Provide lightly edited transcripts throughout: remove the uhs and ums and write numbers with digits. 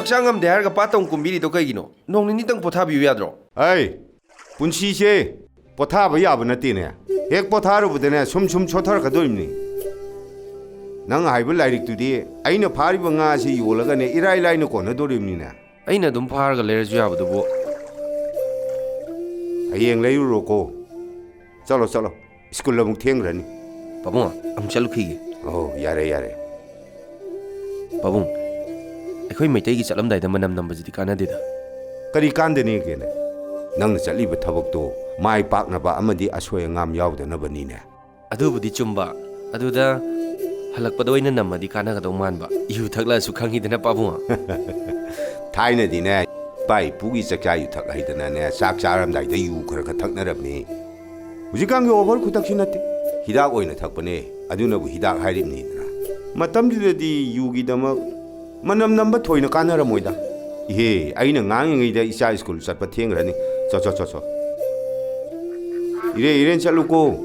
Hachangam de Harga Patong Kumbiri to Kaino. No Nitang Potabi Yadro. Ay, Punchi, Potaba Yabanatine. Ek Potaru with the Sum Chotar Kadumni. Nang I will like today. I know Paribangasi, you will again Irai line of Conadorimina. Aina Dumparga Leres Jab the book. I ain't lay Roko. Solo, school of Tingran. Pabon, I'm Chaluki. Oh, yare. Pabon, I quit my take it alum the Manam numbers the Canada. Karikandani again. Nang the Saliba Tabakto, my partner ba Amadi Aswayangam Yaw the Nabanina. Adu di Chumba, Aduda, Halakpadoina Nama di Canada Manba. You tagla Sukangi the Napabua. Tiny dinner, by Poogie Sakai, you tuck Haitan, Saksaram like the you could have tucked of me. Would you come over Kutaksinati? Hida oina Takpane, I do know Hida hiding neither. Matam did the Yugi Dama Manam number 2 in a canara moida. Hey, I know Nang the Isai school, Sapating running. So. Iren Chaluko.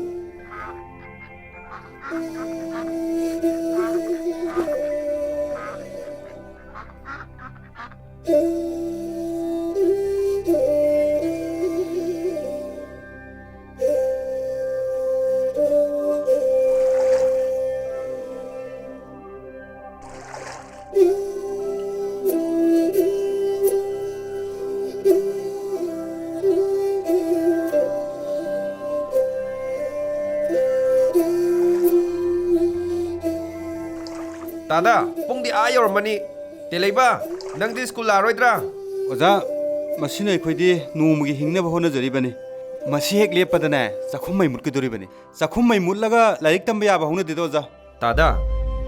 Tada, Pung the Eye or money. Teleba, Nang this school Roydra. Oza, Machine Quidi, Numugi never honor the ribbon. Machine Lepadana, Sakumai Mukiduribani. Sakumai Mulaga, like Tambia Huna de Doza. Tada,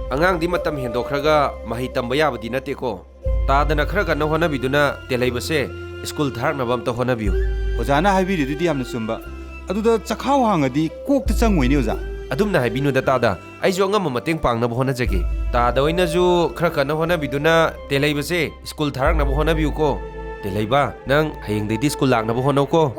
Angang Dimatam Hindokraga, Mahitambaya Dinateko. Tada Nakraga no Honabiduna, Telebase, school Tarnabam to Honabu. Ozana Habi did the Amnasumba. Aduda Sakau Hangadi, cooked some winnows. Adumna Habinu the Tada, I Jonga Mating Pang Nabonajaki. Tada Inazu, Krakana Honabiduna, Telebase, school Tarn Nabohonabuko. Teleba, Nang, Haying the Disco Lang Nabohonoko.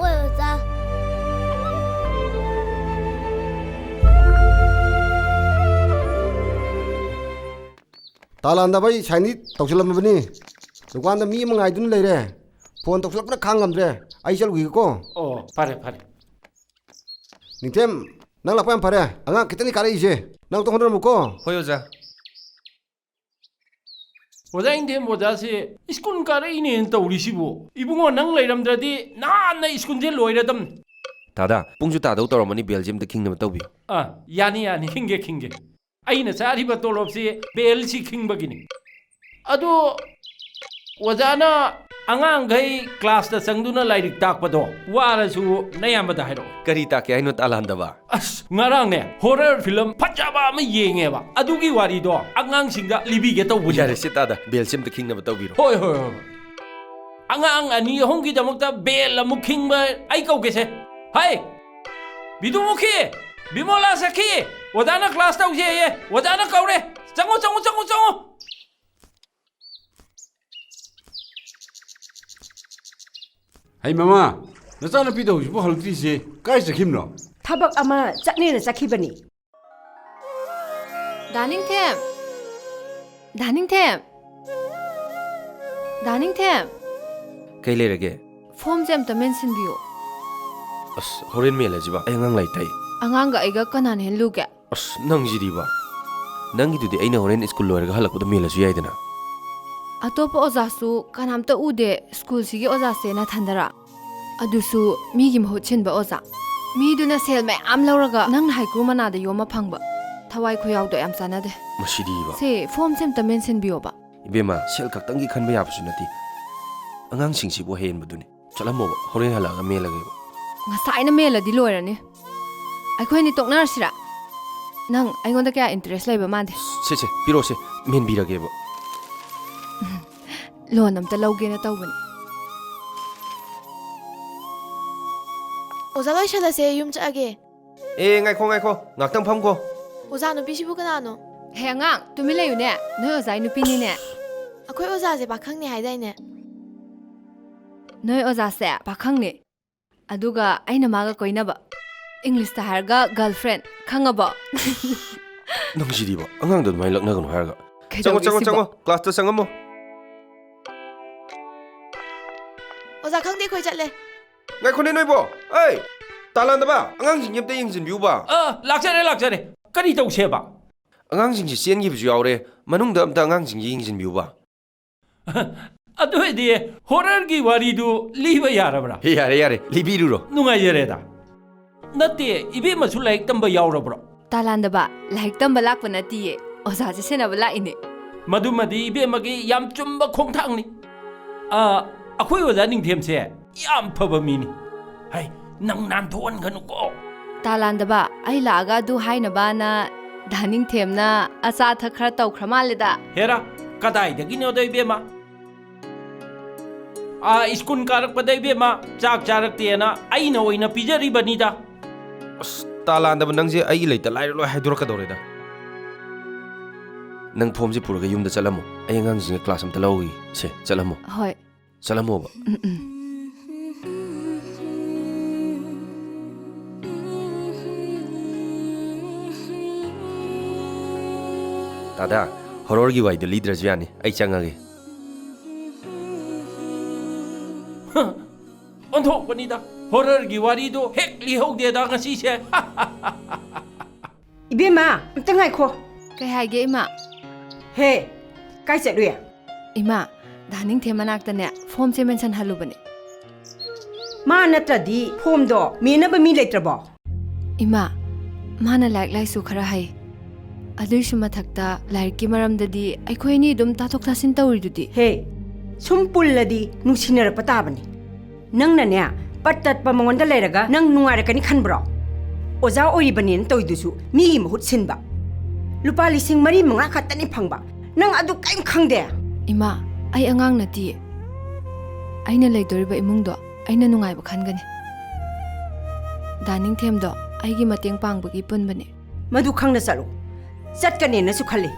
Talanda by Chinese Toxalamabani. The one the me among I don't lay there. Phone to flap the Kangam there. I shall we go. Oh, pare. Nintem, Nalapan Pare, Anga Kitani Karaje. Now to Honor Muko. Hoyoza. Oza indem oza se iskun kare ine ento urisibu. Ibungo nang leiram dradi na iskunje loiradam. Tada, Pungju Tada Toromani Belgium the Kingdom of Toby. Ah, yani kinge. Aina sari batolop se belsi king bagini. Ado wazana angang gai class ta sangduna lairik takpado. Warasu nayamba da hairo. Karita ke ainot alandaba. As ngarang ne horror film pachaba ma yenge ba. Adugi wari do angang singda libi ge taw bujare. Yare Tada, Belgium the Kingdom of Toby. Hoy. Angang ani hongi damakta bel amuk king ba ai kau ke se. Hai. Bidumuki. Bimola Saki, Wadana class out here, Wadana Kore, Jango. Hey Mama, Nazana Pido, you will see, guys, the hymno. Tabak ama chakni na chakibani. Darning Kailere. Form them to mention you. As Horin Melajiba, Angang Lightai. Anganga Iga Kanan and Luga. As Nang Jidiba. Nangi to the Aina Horin school or Halak with the Milas Yadana. Atopo Ozasu, Kanamta Ude, school Sigi Ozasena Tandara. Adusu, Migim Hochinba Oza. Me do not sell my Amlauraga, Nang Haikumana the Yoma Pangba. Tawai Koyao de Amsanade. Mashidiba. Say, form them to mention Bioba. Ibema, Selkatangi can be opportunity. Angang Singsi Bohain Buduni. Chalamo, Horin Halaga Melago. Sign a mail a deloyane. I couldn't talk nursery. Nang, I want to get interest labor man. Sisse, Pirose, Min Bira gave. Lonam the Logan at Owen. Ozawa shall I say yum again? Echo, Nakam Pamko. Ozano Bishibukanano. Hang out to Millionaire. No, I know Pinine. A quite Ozaze Bakangni Haidane. No, Ozase, Bakangni. Aduga, I know Maga Koinaba. English to Harga, girlfriend, Kangaba. No, Jidiba, among the my luck Nagan Harga. Chango, class to Sangamo. ꯈꯪꯗꯦ ꯑꯩꯈꯣꯏ ꯆꯠꯂꯦ ꯉꯥꯏꯈꯣꯅꯦ ꯅꯣꯏꯕꯣ ꯑꯩ ꯇꯥꯂꯥꯟꯗꯕ ꯑꯉꯥꯡꯁꯤꯡ ꯑꯝꯇ ꯌꯦꯡꯁꯤꯟꯕꯤꯌꯨꯕ ꯂꯥꯛꯆꯔꯦ ꯂꯥꯛꯆꯔꯦ ꯀꯔꯤ ꯇꯧꯁꯦꯕ ꯑꯉꯥꯡꯁꯤꯡꯁꯤ ꯆꯦꯟꯈꯤꯕꯁꯨ ꯌꯥꯎꯔꯦ ꯃꯅꯨꯡꯗ ꯑꯝꯇ ꯑꯉꯥꯡꯁꯤꯡꯁꯤ ꯌꯦꯡꯁꯤꯟꯕꯤꯌꯨꯕ ꯑꯗꯨ ꯑꯣꯏꯗꯤ ꯍꯣꯔꯔꯒꯤ ꯋꯥꯔꯤꯗꯨ ꯂꯤꯕ ꯌꯥꯔꯕ꯭ꯔꯥ ꯌꯥꯔꯦ ꯌꯥꯔꯦ ꯂꯤꯕꯤꯔꯨꯔꯣ ꯅꯨꯡꯉꯥꯏꯖꯔꯦꯗ ꯅꯠꯇꯦ ꯏꯕꯦꯝꯃꯁꯨ ꯂꯥꯏꯔꯤꯛ ꯇꯝꯕ ꯌꯥꯎꯔꯕ꯭ꯔꯣ ꯇꯥꯂꯥꯟꯗꯕ ꯂꯥꯏꯔꯤꯛ ꯇꯝꯕ ꯂꯥꯛꯄ ꯅꯠꯇꯤꯌꯦ ꯑꯣꯖꯥꯁꯦ ꯁꯦꯟꯅꯕ ꯂꯥꯛꯏꯅꯦ ꯃꯗꯨꯃꯗꯤ ꯏꯕꯦꯝꯃꯒꯤ ꯌꯥꯝ ꯆꯨꯝꯕ ꯈꯣꯡꯊꯥꯡꯅꯤ ꯑꯩꯈꯣꯏ ꯑꯣꯖꯥ ꯅꯤꯡꯊꯦꯝꯁꯦ ꯌꯥꯝ ꯐꯕ ꯃꯤꯅꯤ ꯍꯩ ꯅꯪ ꯅꯥꯟꯊꯣꯛꯍꯟꯒꯅꯨꯀꯣ ꯇꯥꯂꯥꯟꯗꯕ ꯑꯩ ꯂꯥꯛꯑꯒ ꯑꯗꯨ ꯍꯥꯏꯅꯕꯅ ꯗꯥꯅꯤꯡꯊꯦꯝꯅ ꯑꯆꯥ ꯑꯊꯛ ꯈꯔ ꯇꯧꯈ꯭ꯔ ꯃꯥꯜꯂꯦꯗ ꯍꯦꯔꯥ ꯀꯗꯥꯏꯗꯒꯤꯅꯣꯗ ꯏꯕꯦꯝꯃ ꯁ꯭ꯀꯨꯜ ꯀꯥꯔꯛꯄꯗ ꯏꯕꯦꯝꯃ ꯆꯥꯛ ꯆꯥꯔꯛꯇꯦꯅ ꯑꯩꯅ ꯑꯣꯏꯅ ꯄꯤꯖꯔꯤꯕꯅꯤꯗ ꯑꯁ ꯇꯥꯂꯥꯟꯗꯕ ꯅꯪꯁꯦ ꯑꯩꯒꯤ ꯂꯩꯇ ꯂꯥꯏꯔ ꯂꯣꯏ ꯍꯥꯏꯗꯣꯔꯛꯀꯗꯧꯔꯦꯗ ꯅꯪ ꯐꯣꯝꯁꯦ ꯄꯨꯔꯒ ꯌꯨꯝꯗ ꯆꯠꯂꯝꯃꯣ ꯑꯩ ꯑꯉꯥꯡꯁꯤꯡꯒ ꯀ꯭ꯂꯥꯁ ꯑꯝꯇ ꯂꯧꯏ ꯁꯦ ꯆꯠꯂꯝꯃꯣ ꯍꯣꯏ ꯆꯠꯂꯝꯃꯣꯕ ꯗꯥꯗꯥ ꯍꯣꯔꯣꯔꯒꯤ ꯋꯥꯔꯤꯗꯣ ꯂꯤꯗ꯭ꯔꯁꯨ ꯌꯥꯅꯤ ꯑꯩ ꯆꯪꯉꯒꯦ ꯑꯣꯟꯊꯣꯛꯄꯅꯤꯗ ꯍꯣꯔꯔꯒꯤ ꯋꯥꯔꯤꯗꯣ ꯍꯦꯛ ꯂꯤꯍꯧꯗꯦꯗ ꯉꯁꯤꯁꯦ ꯏꯕꯦꯝꯃ ꯑꯝꯇ ꯉꯥꯏꯈꯣ ꯀꯩ ꯍꯥꯏꯒꯦ ꯏꯃꯥ ꯍꯦ ꯀꯥꯏ ꯆꯠꯂꯨꯏ ꯏꯃꯥ ꯗꯥꯅꯤꯡꯊꯦꯝ ꯃꯅꯥꯛꯇꯅꯦ ꯐꯣꯝꯁꯦ ꯃꯦꯟꯁꯟꯍꯜꯂꯨꯕꯅꯦ ꯃꯥ ꯅꯠꯇ꯭ꯔꯗꯤ ꯐꯣꯝꯗꯣ ꯃꯦꯟꯅꯕ ꯃꯤ ꯂꯩꯇ꯭ꯔꯕꯣ ꯏꯃꯥ ꯃꯥꯅ ꯂꯥꯏꯔꯤꯛ ꯂꯥꯏꯁꯨ ꯈꯔ ꯍꯩ ꯑꯗꯨꯏꯁꯨ ꯃꯊꯛꯇ ꯂꯥꯏꯔꯤꯛꯀꯤ ꯃꯔꯝꯗꯗꯤ ꯑꯩꯈꯣꯏ ꯑꯅꯤ ꯑꯗꯨꯝ ꯇꯥꯊꯣꯛ ꯇꯥꯁꯤꯟ ꯇꯧꯔꯤꯗꯨꯗꯤ ꯍꯦ ꯁꯨꯝ ꯄꯨꯜꯂꯗꯤ ꯅꯨꯡꯁꯤꯅꯔꯛꯄ ꯇꯥꯕꯅꯤ ꯅꯪꯅꯅꯦ ꯄꯠ ꯇꯠꯄ ꯃꯉꯣꯟꯗ ꯂꯩꯔꯒ ꯅꯪ ꯅꯨꯡꯉꯥꯏꯔꯛꯀꯅꯤ ꯈꯟꯕ꯭ꯔꯣ ꯑꯣꯖꯥ ꯑꯣꯏꯔꯤꯕꯅꯦꯅ ꯇꯧꯏꯗꯨꯁꯨ ꯃꯤꯒꯤ ꯃꯍꯨꯠ ꯁꯤꯟꯕ ꯂꯨꯄꯥ 4,000-5,000 ꯈꯛꯇꯅꯤ ꯐꯪꯕ ꯅꯪ ꯑꯗꯨ ꯀꯔꯤꯝ ꯈꯪꯗꯦ ꯏꯃꯥ ꯑꯩ ꯑꯉꯥꯡ ꯅꯠꯇꯤꯌꯦ ꯑꯩꯅ ꯂꯩꯗꯣꯔꯤꯕ ꯏꯃꯨꯡꯗꯣ ꯑꯩꯅ ꯅꯨꯡꯉꯥꯏꯕ ꯈꯟꯒꯅꯤ ꯗꯥꯅꯤꯡꯊꯦꯝꯗꯣ ꯑꯩꯒꯤ ꯃꯇꯦꯡ ꯄꯥꯡꯕꯒꯤ ꯄꯨꯟꯕꯅꯦ ꯃꯗꯨ ꯈꯪꯅ ꯆꯠꯂꯨ ꯆꯠꯀꯅꯦꯅꯁꯨ ꯈꯜꯂꯤ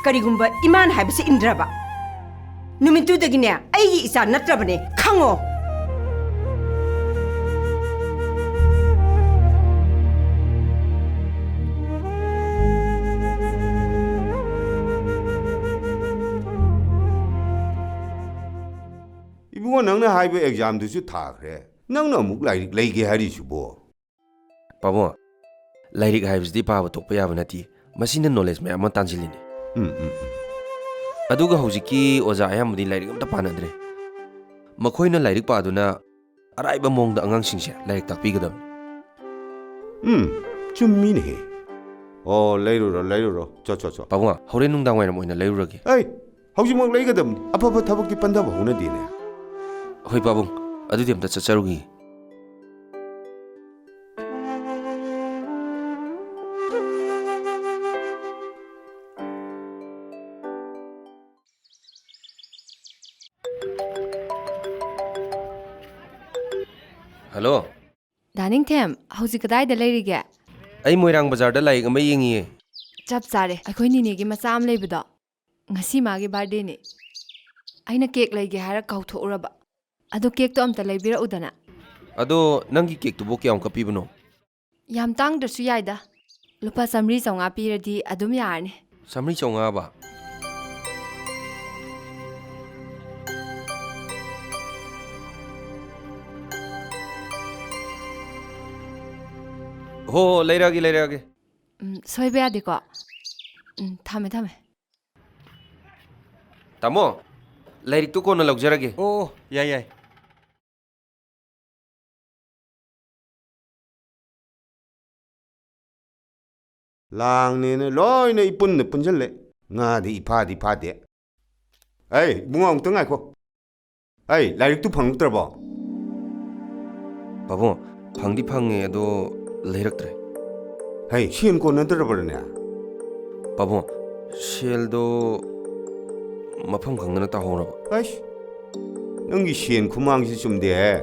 ꯀꯔꯤꯒꯨꯝꯕ ꯏꯃꯥꯟ ꯍꯥꯏꯕꯁꯤ ꯏꯟꯗ꯭ꯔꯕ ꯅꯨꯃꯤꯠꯇꯨꯗꯒꯤꯅꯦ ꯑꯩꯒꯤ ꯏꯆꯥ ꯅꯠꯇ꯭ꯔꯕꯅꯦ ꯈꯪꯉꯣ 이bungo nangna haiba exam dusu thakre nangna amuk lairik leige harisubo ꯄꯥꯕꯨꯡ ꯂꯥꯏꯔꯤꯛ ꯍꯥꯏꯕꯁꯤꯗꯤ ꯄꯥꯕ ꯇꯣꯛꯄ ꯌꯥꯕ ꯅꯠꯇꯦ ꯃꯁꯤꯅ ꯅꯣꯂꯦꯖ ꯃꯌꯥꯝ ꯑꯃ ꯇꯥꯟꯁꯤꯜꯂꯤꯅꯤ ꯑꯗꯨꯒ ꯍꯧꯖꯤꯛꯀꯤ ꯑꯣꯖꯥ ꯑꯌꯥꯝꯕꯗꯤ ꯂꯥꯏꯔꯤꯛ ꯑꯝꯇ ꯄꯥꯅꯗ꯭ꯔꯦ ꯃꯈꯣꯏꯅ ꯂꯥꯏꯔꯤꯛ ꯄꯥꯗꯨꯅ ꯑꯔꯥꯏꯕ ꯃꯑꯣꯡꯗ ꯑꯉꯥꯡꯁꯤꯡꯁꯦ ꯂꯥꯏꯔꯤꯛ ꯇꯥꯛꯄꯤꯒꯗꯕꯅꯤ ꯆꯨꯝꯃꯤꯅꯦ ꯑꯣ ꯂꯩꯔꯨꯔꯣ ꯆꯣ ꯄꯥꯕꯨꯡ ꯍꯣꯔꯦꯟ ꯅꯨꯡꯗꯥꯡ ꯋꯥꯏꯔꯝ ꯑꯣꯏꯅ ꯂꯩꯔꯨꯔꯒꯦ ꯑꯩ ꯍꯧꯖꯤꯛꯃꯛ ꯂꯩꯒꯗꯕꯅꯤ ꯑꯐꯕ ꯊꯕꯛꯇꯤ ꯄꯟꯗꯕ ꯍꯧꯅꯗꯦꯅꯦ ꯍꯣꯏ ꯄꯥꯕꯨꯡ ꯑꯗꯨꯗꯤ ꯑꯝꯇ ꯆꯠꯆꯔꯨꯈꯤ ꯍꯜꯂꯣ ꯗꯥꯅꯤꯡꯊꯦꯝ ꯍꯧꯖꯤꯛ ꯀꯗꯥꯏꯗ ꯂꯩꯔꯤꯒꯦ ꯑꯩ ꯃꯣꯏꯔꯥꯡ ꯕꯖꯥꯔꯗ ꯂꯥꯏꯔꯤꯛ ꯑꯃ ꯌꯦꯡꯉꯤꯌꯦ ꯆꯞ ꯆꯥꯔꯦ ꯑꯩꯈꯣꯏ ꯅꯤꯅꯦꯒꯤ ꯃꯆꯥ ꯑꯃ ꯂꯩꯕꯗꯣ ꯉꯁꯤ ꯃꯥꯒꯤ ꯕꯥꯔꯗꯦꯅꯦ ꯑꯩꯅ ꯀꯦꯛ ꯂꯩꯒꯦ ꯍꯥꯏꯔ ꯀꯥꯎꯊꯣꯛꯎꯔꯕ ꯑꯗꯣ ꯀꯦꯛꯇꯣ ꯑꯝꯇ ꯂꯩꯕꯤꯔꯛꯎꯗꯅ ꯑꯗꯣ ꯅꯪꯒꯤ ꯀꯦꯛꯇꯨꯕꯨ ꯀꯌꯥꯃꯨꯛꯀ ꯄꯤꯕꯅꯣ ꯌꯥꯝ ꯇꯥꯡꯗ꯭ꯔꯁꯨ ꯌꯥꯏꯗ ꯂꯨꯄꯥ 100-150 ꯄꯤꯔꯗꯤ ꯑꯗꯨꯝ ꯌꯥꯔꯅꯤ 100-150 ꯍꯣ ꯂꯩꯔꯛꯑꯒꯦ ꯁꯣꯏꯕ ꯌꯥꯗꯦꯀꯣ ꯊꯝꯃꯦ ꯇꯥꯃꯣ ꯂꯥꯏꯔꯤꯛꯇꯨ ꯀꯣꯟꯅ ꯂꯧꯖꯔꯒꯦ ꯑꯣ ꯌꯥꯏ ꯂꯥꯡꯅꯦꯅ ꯂꯣꯏꯅ ꯏꯄꯨꯟꯅ ꯄꯨꯟꯁꯤꯜꯂꯦ ꯉꯥꯗꯤ ꯏꯐꯥꯗꯤ ꯐꯥꯗꯦ ꯑꯩ ꯏꯕꯨꯡꯉꯣ ꯑꯃꯨꯛꯇ ꯉꯥꯏꯈꯣ ꯑꯩ ꯂꯥꯏꯔꯤꯛꯇꯨ ꯐꯪꯉꯛꯇ꯭ꯔꯕꯣ ꯄꯥꯕꯨꯡ ꯐꯪꯗꯤ ꯐꯪꯉꯦ ꯑꯗꯣ ꯂꯩꯔꯛꯇ꯭ꯔꯦ ꯍꯩ ꯁꯦꯟ ꯀꯣꯟꯅꯗ꯭ꯔꯕ꯭ꯔꯅꯦ ꯄꯥꯕꯨꯡ ꯁꯦꯜꯗꯣ ꯃꯐꯝ ꯈꯪꯗꯅ ꯇꯥꯍꯧꯔꯕ ꯑꯩꯁ ꯅꯪꯒꯤ ꯁꯦꯟ ꯈꯨꯃꯥꯡꯁꯤ ꯆꯨꯝꯗꯦꯍꯦ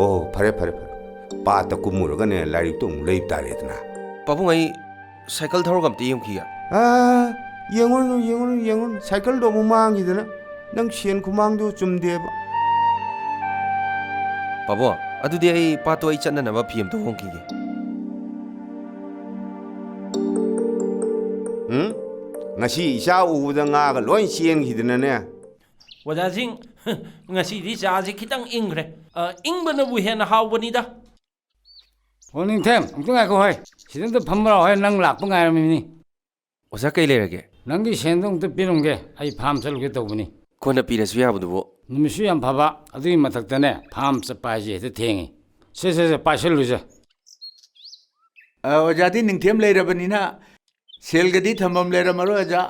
ꯑꯣ ꯐꯔꯦ ꯄꯥꯠꯇ ꯀꯨꯝꯃꯨꯔꯒꯅꯦ ꯂꯥꯏꯔꯤꯛꯇꯣ ꯑꯃꯨꯛ ꯂꯩꯕ ꯇꯥꯔꯦꯗꯅ ꯄꯥꯕꯨꯡ ꯑꯩ ꯁꯥꯏꯀꯜ ꯊꯧꯔꯒ ꯑꯝꯇ ꯌꯦꯡꯈꯤꯒꯦ ꯌꯦꯡꯉꯨꯅꯨ ꯁꯥꯏꯀꯜꯗꯣ ꯑꯃꯨꯛ ꯃꯥꯡꯈꯤꯗꯅ ꯅꯪ ꯁꯦꯟ ꯈꯨꯃꯥꯡꯗꯣ ꯆꯨꯝꯗꯦꯕ ꯄꯥꯕꯨꯡ ꯑꯗꯨꯗꯤ ꯑꯩ ꯄꯥꯠꯇꯣ ꯑꯩ ꯆꯠꯅꯅꯕ ꯐꯤ ꯑꯝꯇ ꯍꯣꯡꯈꯤꯒꯦ ꯉꯁꯤ ꯏꯆꯥ ꯎꯕꯗ ꯉꯥꯒ ꯂꯣꯏ ꯆꯦꯟꯈꯤꯗꯅꯅꯦ ꯑꯣꯖꯥꯁꯤꯡ ꯉꯁꯤꯗꯤ ꯆꯥꯁꯤ ꯈꯤꯇꯪ ꯏꯪꯈ꯭ꯔꯦ ꯏꯪꯕꯅꯕꯨ ꯍꯦꯟꯅ ꯍꯥꯎꯕꯅꯤꯗ ꯑꯣ ꯅꯤꯡꯊꯦꯝ ꯑꯝꯇ ꯉꯥꯏꯈꯣ ꯍꯣꯏ ꯁꯤꯗ ꯐꯝꯕ꯭ꯔꯣ ꯍꯣꯏ ꯅꯪ ꯂꯥꯛꯄ ꯉꯥꯏꯔꯝꯃꯤꯅꯤ ꯑꯣꯖꯥ ꯀꯩ ꯂꯩꯔꯒꯦ ꯅꯪꯒꯤ ꯁꯦꯟꯗꯣ ꯑꯝꯇ ꯄꯤꯔꯝꯒꯦ ꯑꯩ ꯐꯥꯝ ꯆꯠꯂꯨꯒꯦ ꯇꯧꯕꯅꯤ ꯀꯣꯟꯅ ꯄꯤꯔꯁꯨ ꯌꯥꯕꯗꯨꯕꯨ ꯅꯨꯃꯤꯠꯁꯨ ꯌꯥꯝ ꯐꯕ ꯑꯗꯨꯒꯤ ꯃꯊꯛꯇꯅꯦ ꯐꯥꯝ ꯆꯠꯄ ꯍꯥꯏꯁꯦ ꯍꯦꯛꯇ ꯊꯦꯡꯉꯤ ꯁꯦ ꯄꯥꯏꯁꯜꯂꯨꯁꯦ ꯑꯣꯖꯥꯗꯤ ꯅꯤꯡꯊꯦꯝ ꯂꯩꯔꯕꯅꯤꯅ ꯁꯦꯜꯒꯗꯤ ꯊꯝꯐꯝ ꯂꯩꯔꯝꯃꯔꯣꯏ ꯑꯣꯖꯥ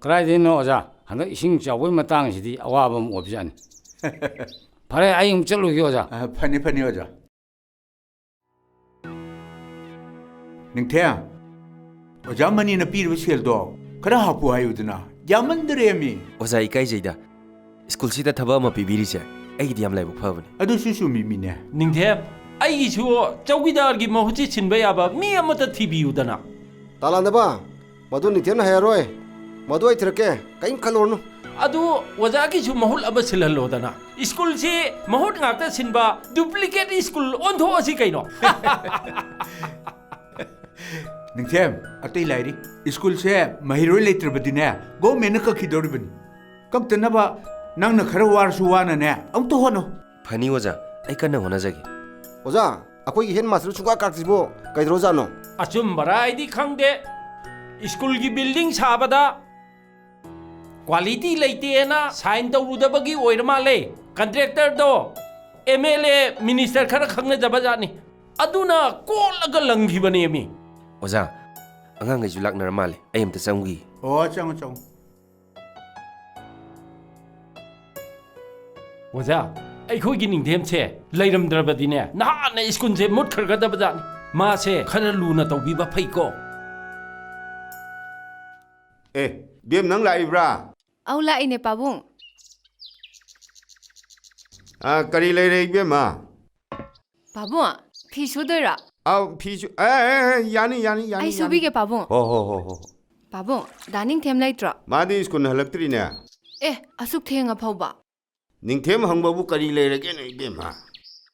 ꯀꯗꯥꯏꯗꯩꯅꯣ ꯑꯣꯖꯥ ꯍꯟꯗꯛ ꯏꯁꯤꯡ ꯆꯥꯎꯕꯒꯤ ꯃꯇꯥꯡꯁꯤꯗꯤ ꯑꯋꯥꯕ ꯑꯃ ꯑꯣꯏꯕꯖꯥꯠꯅꯤ ꯐꯔꯦ ꯑꯩ ꯑꯃꯨꯛ ꯆꯠꯂꯨꯒꯦ ꯑꯣꯖꯥ ꯐꯅꯤ ꯑꯣꯖꯥ ꯅꯤꯡꯊꯦꯝ ꯑꯣꯖꯥ ꯃꯅꯤꯅ ꯄꯤꯔꯤꯕ ꯁꯦꯜꯗꯣ ꯈꯔ ꯍꯥꯞꯄꯨ ꯍꯥꯏꯌꯨꯗꯅ ꯌꯥꯝꯃꯟꯗ꯭ꯔꯦꯃꯤ ꯑꯣꯖꯥ ꯏꯀꯥꯏꯖꯩꯗ ꯁ꯭ꯀꯨꯜꯁꯤꯗ ꯊꯕꯛ ꯑꯃ ꯄꯤꯕꯤꯔꯤꯁꯦ ꯑꯩꯒꯤꯗꯤ ꯌꯥꯝ ꯂꯥꯏꯕꯛ ꯐꯕꯅꯤ ꯑꯗꯨꯁꯨ ꯆꯨꯝꯃꯤꯃꯤꯅꯦ ꯅꯤꯡꯊꯦꯝ ꯑꯩꯒꯤꯁꯨ ꯆꯧꯀꯤꯗꯥꯔꯒꯤ ꯃꯍꯨꯠꯁꯤ ꯁꯤꯟꯕ ꯌꯥꯕ ꯃꯤ ꯑꯃꯠꯇ ꯊꯤꯕꯤꯌꯨꯗꯅ ꯇꯥꯂꯥꯟꯗꯕ ꯃꯗꯨ ꯅꯤꯡꯊꯦꯝꯅ ꯍꯩꯔꯔꯣꯏ ꯃꯗꯨ ꯑꯩ ꯊꯤꯔꯛꯀꯦ ꯀꯔꯤꯝ ꯈꯜꯂꯨꯔꯅꯨ ꯑꯗꯨ ꯑꯣꯖꯥꯒꯤꯁꯨ ꯃꯍꯨꯠ ꯑꯃ ꯁꯤꯜꯍꯜꯂꯣꯗꯅ ꯁ꯭ꯀꯨꯜꯁꯤ ꯃꯍꯨꯠ ꯉꯥꯛꯇ ꯁꯤꯟꯕ ꯗꯨꯄ꯭ꯂꯤꯀꯦꯠ ꯁ꯭ꯀꯨꯜ ꯑꯣꯟꯊꯣꯛꯑꯁꯤ ꯀꯩꯅꯣ ꯅꯤꯡꯊꯦꯝ ꯑꯇꯩ ꯂꯥꯏꯔꯤ ꯁ꯭ꯀꯨꯜꯁꯦ ꯃꯍꯩꯔꯣꯏ ꯂꯩꯇ꯭ꯔꯕꯗꯤꯅꯦ ꯒꯣꯔꯃꯦꯟꯅ ꯀꯛꯈꯤꯗꯧꯔꯤꯕꯅꯤ ꯀꯛꯇꯅꯕ ꯅꯪꯅ ꯈꯔ ꯋꯥꯔꯁꯨ ꯋꯥꯅꯅꯦ ꯑꯃꯨꯛꯇ ꯍꯣꯠꯅꯧ ꯐꯅꯤ ꯑꯣꯖꯥ ꯑꯩ ꯀꯟꯅ ꯍꯣꯠꯅꯖꯒꯦ ꯑꯣꯖꯥ ꯑꯩꯈꯣꯏꯒꯤ ꯍꯦꯗ ꯃꯥꯁꯇꯔ ꯁꯨꯡꯀꯥ ꯀꯥꯔꯛꯇ꯭ꯔꯤꯁꯤꯕꯣ ꯀꯩꯗꯧꯔꯖꯥꯠꯅꯣ ꯑꯆꯨꯝꯕꯔꯥ ꯑꯩꯗꯤ ꯈꯪꯗꯦ ꯁ꯭ꯀꯨꯜꯒꯤ ꯕꯤꯜꯗꯤꯡ ꯁꯥꯕꯗ ꯀ꯭ꯋꯥꯂꯤꯇꯤ ꯂꯩꯇꯦꯅ ꯁꯥꯏꯟ ꯇꯧꯔꯨꯗꯕꯒꯤ ꯑꯣꯏꯔ ꯃꯥꯜꯂꯦ ꯀꯟꯇ꯭ꯔꯦꯛꯇꯔꯗꯣ MLA ꯃꯤꯅꯤꯁꯇꯔ ꯈꯔ ꯈꯪꯅꯖꯕ ꯖꯥꯠꯅꯤ ꯑꯗꯨꯅ ꯀꯣꯠꯂꯒ ꯂꯪꯈꯤꯕꯅꯦꯃꯤ ꯑꯣꯖꯥ ꯑꯉꯥꯡꯈꯩꯁꯨ ꯂꯥꯛꯅꯔ ꯃꯥꯜꯂꯦ ꯑꯩ ꯑꯝꯇ ꯆꯪꯈꯤ ꯑꯣ ꯆꯪꯉꯣ ꯑꯣꯖꯥ ꯑꯩꯈꯣꯏꯒꯤ ꯅꯤꯡꯊꯦꯝꯁꯦ ꯂꯩꯔꯝꯗ꯭ꯔꯕꯗꯤꯅꯦ ꯅꯍꯥꯟꯅ ꯁ꯭ꯀꯨꯜꯁꯦ ꯃꯨꯠꯈ꯭ꯔꯒꯗꯕ ꯖꯥꯠꯅꯤ ꯃꯥꯁꯦ ꯈꯔ ꯂꯨꯅ ꯇꯧꯕꯤꯕ ꯐꯩꯀꯣ ꯕꯦꯝ ꯅꯪ ꯂꯥꯛꯏꯕ꯭ꯔꯥ ꯑꯧ ꯂꯥꯛꯏꯅꯦ ꯄꯥꯕꯨꯡ ꯀꯔꯤ ꯂꯩꯔꯦ ꯏꯕꯦꯝꯃ ꯄꯥꯕꯨꯡ ꯐꯤ ꯁꯨꯗꯣꯏꯔꯣ ꯑꯥꯎ ꯐꯤꯁꯨ ꯌꯥꯅꯤ ꯑꯩ ꯁꯨꯕꯤꯒꯦ ꯄꯥꯕꯨꯡ ꯍꯣ ꯄꯥꯕꯨꯡ ꯗꯥ ꯅꯤꯡꯊꯦꯝ ꯂꯩꯇ꯭ꯔꯣ ꯃꯥꯗꯤ ꯁ꯭ꯀꯨꯜ ꯍꯜꯂꯛꯇ꯭ꯔꯤꯅꯦ ꯑꯁꯨꯛ ꯊꯦꯡꯉ ꯐꯥꯎꯕ ꯅꯤꯡꯊꯦꯝ ꯍꯪꯕꯕꯨ ꯀꯔꯤ ꯂꯩꯔꯒꯦꯅꯦ ꯏꯕꯦꯝꯃ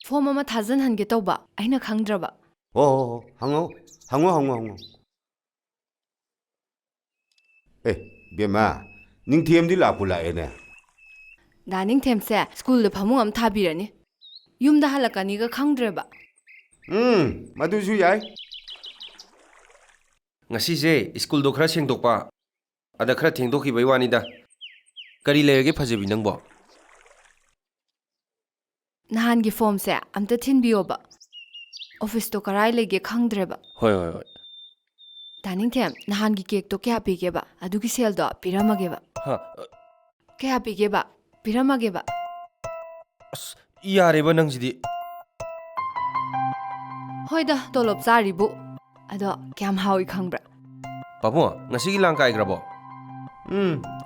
ꯐꯣꯝ ꯑꯃ ꯊꯥꯖꯤꯟꯍꯟꯒꯦ ꯇꯧꯕ ꯑꯩꯅ ꯈꯪꯗ꯭ꯔꯕ ꯍꯣ ꯍꯪꯉꯣ ꯕꯦꯝꯃ ꯅꯤꯡꯊꯦꯝꯗꯤ ꯂꯥꯛꯄꯨ ꯂꯥꯛꯑꯦꯅꯦ ꯗꯥ ꯅꯤꯡꯊꯦꯝꯁꯦ ꯁ꯭ꯀꯨꯜꯗ ꯐꯃꯨꯡ ꯑꯃ ꯊꯥꯕꯤꯔꯅꯤ ꯌꯨꯝꯗ ꯍꯜꯂꯛꯀꯅꯤꯒ ꯈꯪꯗ꯭ꯔꯦꯕ ꯃꯗꯨꯁꯨ ꯌꯥꯏ ꯉꯁꯤꯁꯦ ꯁ꯭ꯀꯨꯜꯗꯣ ꯈꯔ ꯁꯦꯡꯗꯣꯛꯄ ꯑꯗ ꯈꯔ ꯊꯦꯡꯗꯣꯛꯈꯤꯕꯩ ꯋꯥꯅꯤꯗ ꯀꯔꯤ ꯂꯩꯔꯒꯦ ꯐꯖꯕꯤ ꯅꯪꯕꯣ ꯅꯍꯥꯟꯒꯤ ꯐꯣꯝꯁꯦ ꯑꯝꯇ ꯊꯤꯟꯕꯤꯌꯣꯕ ꯑꯣꯐꯤꯁꯇꯣ ꯀꯔꯥꯏ ꯂꯩꯒꯦ ꯈꯪꯗ꯭ꯔꯦꯕ ꯍꯣꯏ ꯗꯥ ꯅꯤꯡꯊꯦꯝ ꯅꯍꯥꯟꯒꯤ ꯀꯦꯛꯇꯣ ꯀꯌꯥ ꯄꯤꯒꯦꯕ ꯑꯗꯨꯒꯤ ꯁꯦꯜꯗꯣ ꯄꯤꯔꯝꯃꯒꯦꯕ ꯀꯌꯥ ꯄꯤꯒꯦꯕ ꯄꯤꯔꯝꯃꯒꯦꯕ ꯑꯁ ꯌꯥꯔꯦꯕ ꯅꯪꯁꯤꯗꯤ ꯍꯣꯏꯗ ꯇꯣꯂꯣꯞ ꯆꯥꯔꯤꯕꯨ ꯑꯗꯣ ꯀꯌꯥꯝ ꯍꯥꯎꯏ ꯈꯪꯕ꯭ꯔꯥ ꯄꯥꯕꯨꯡ ꯉꯁꯤꯒꯤ ꯂꯥꯡ ꯀꯥꯏꯈ꯭ꯔꯕꯣ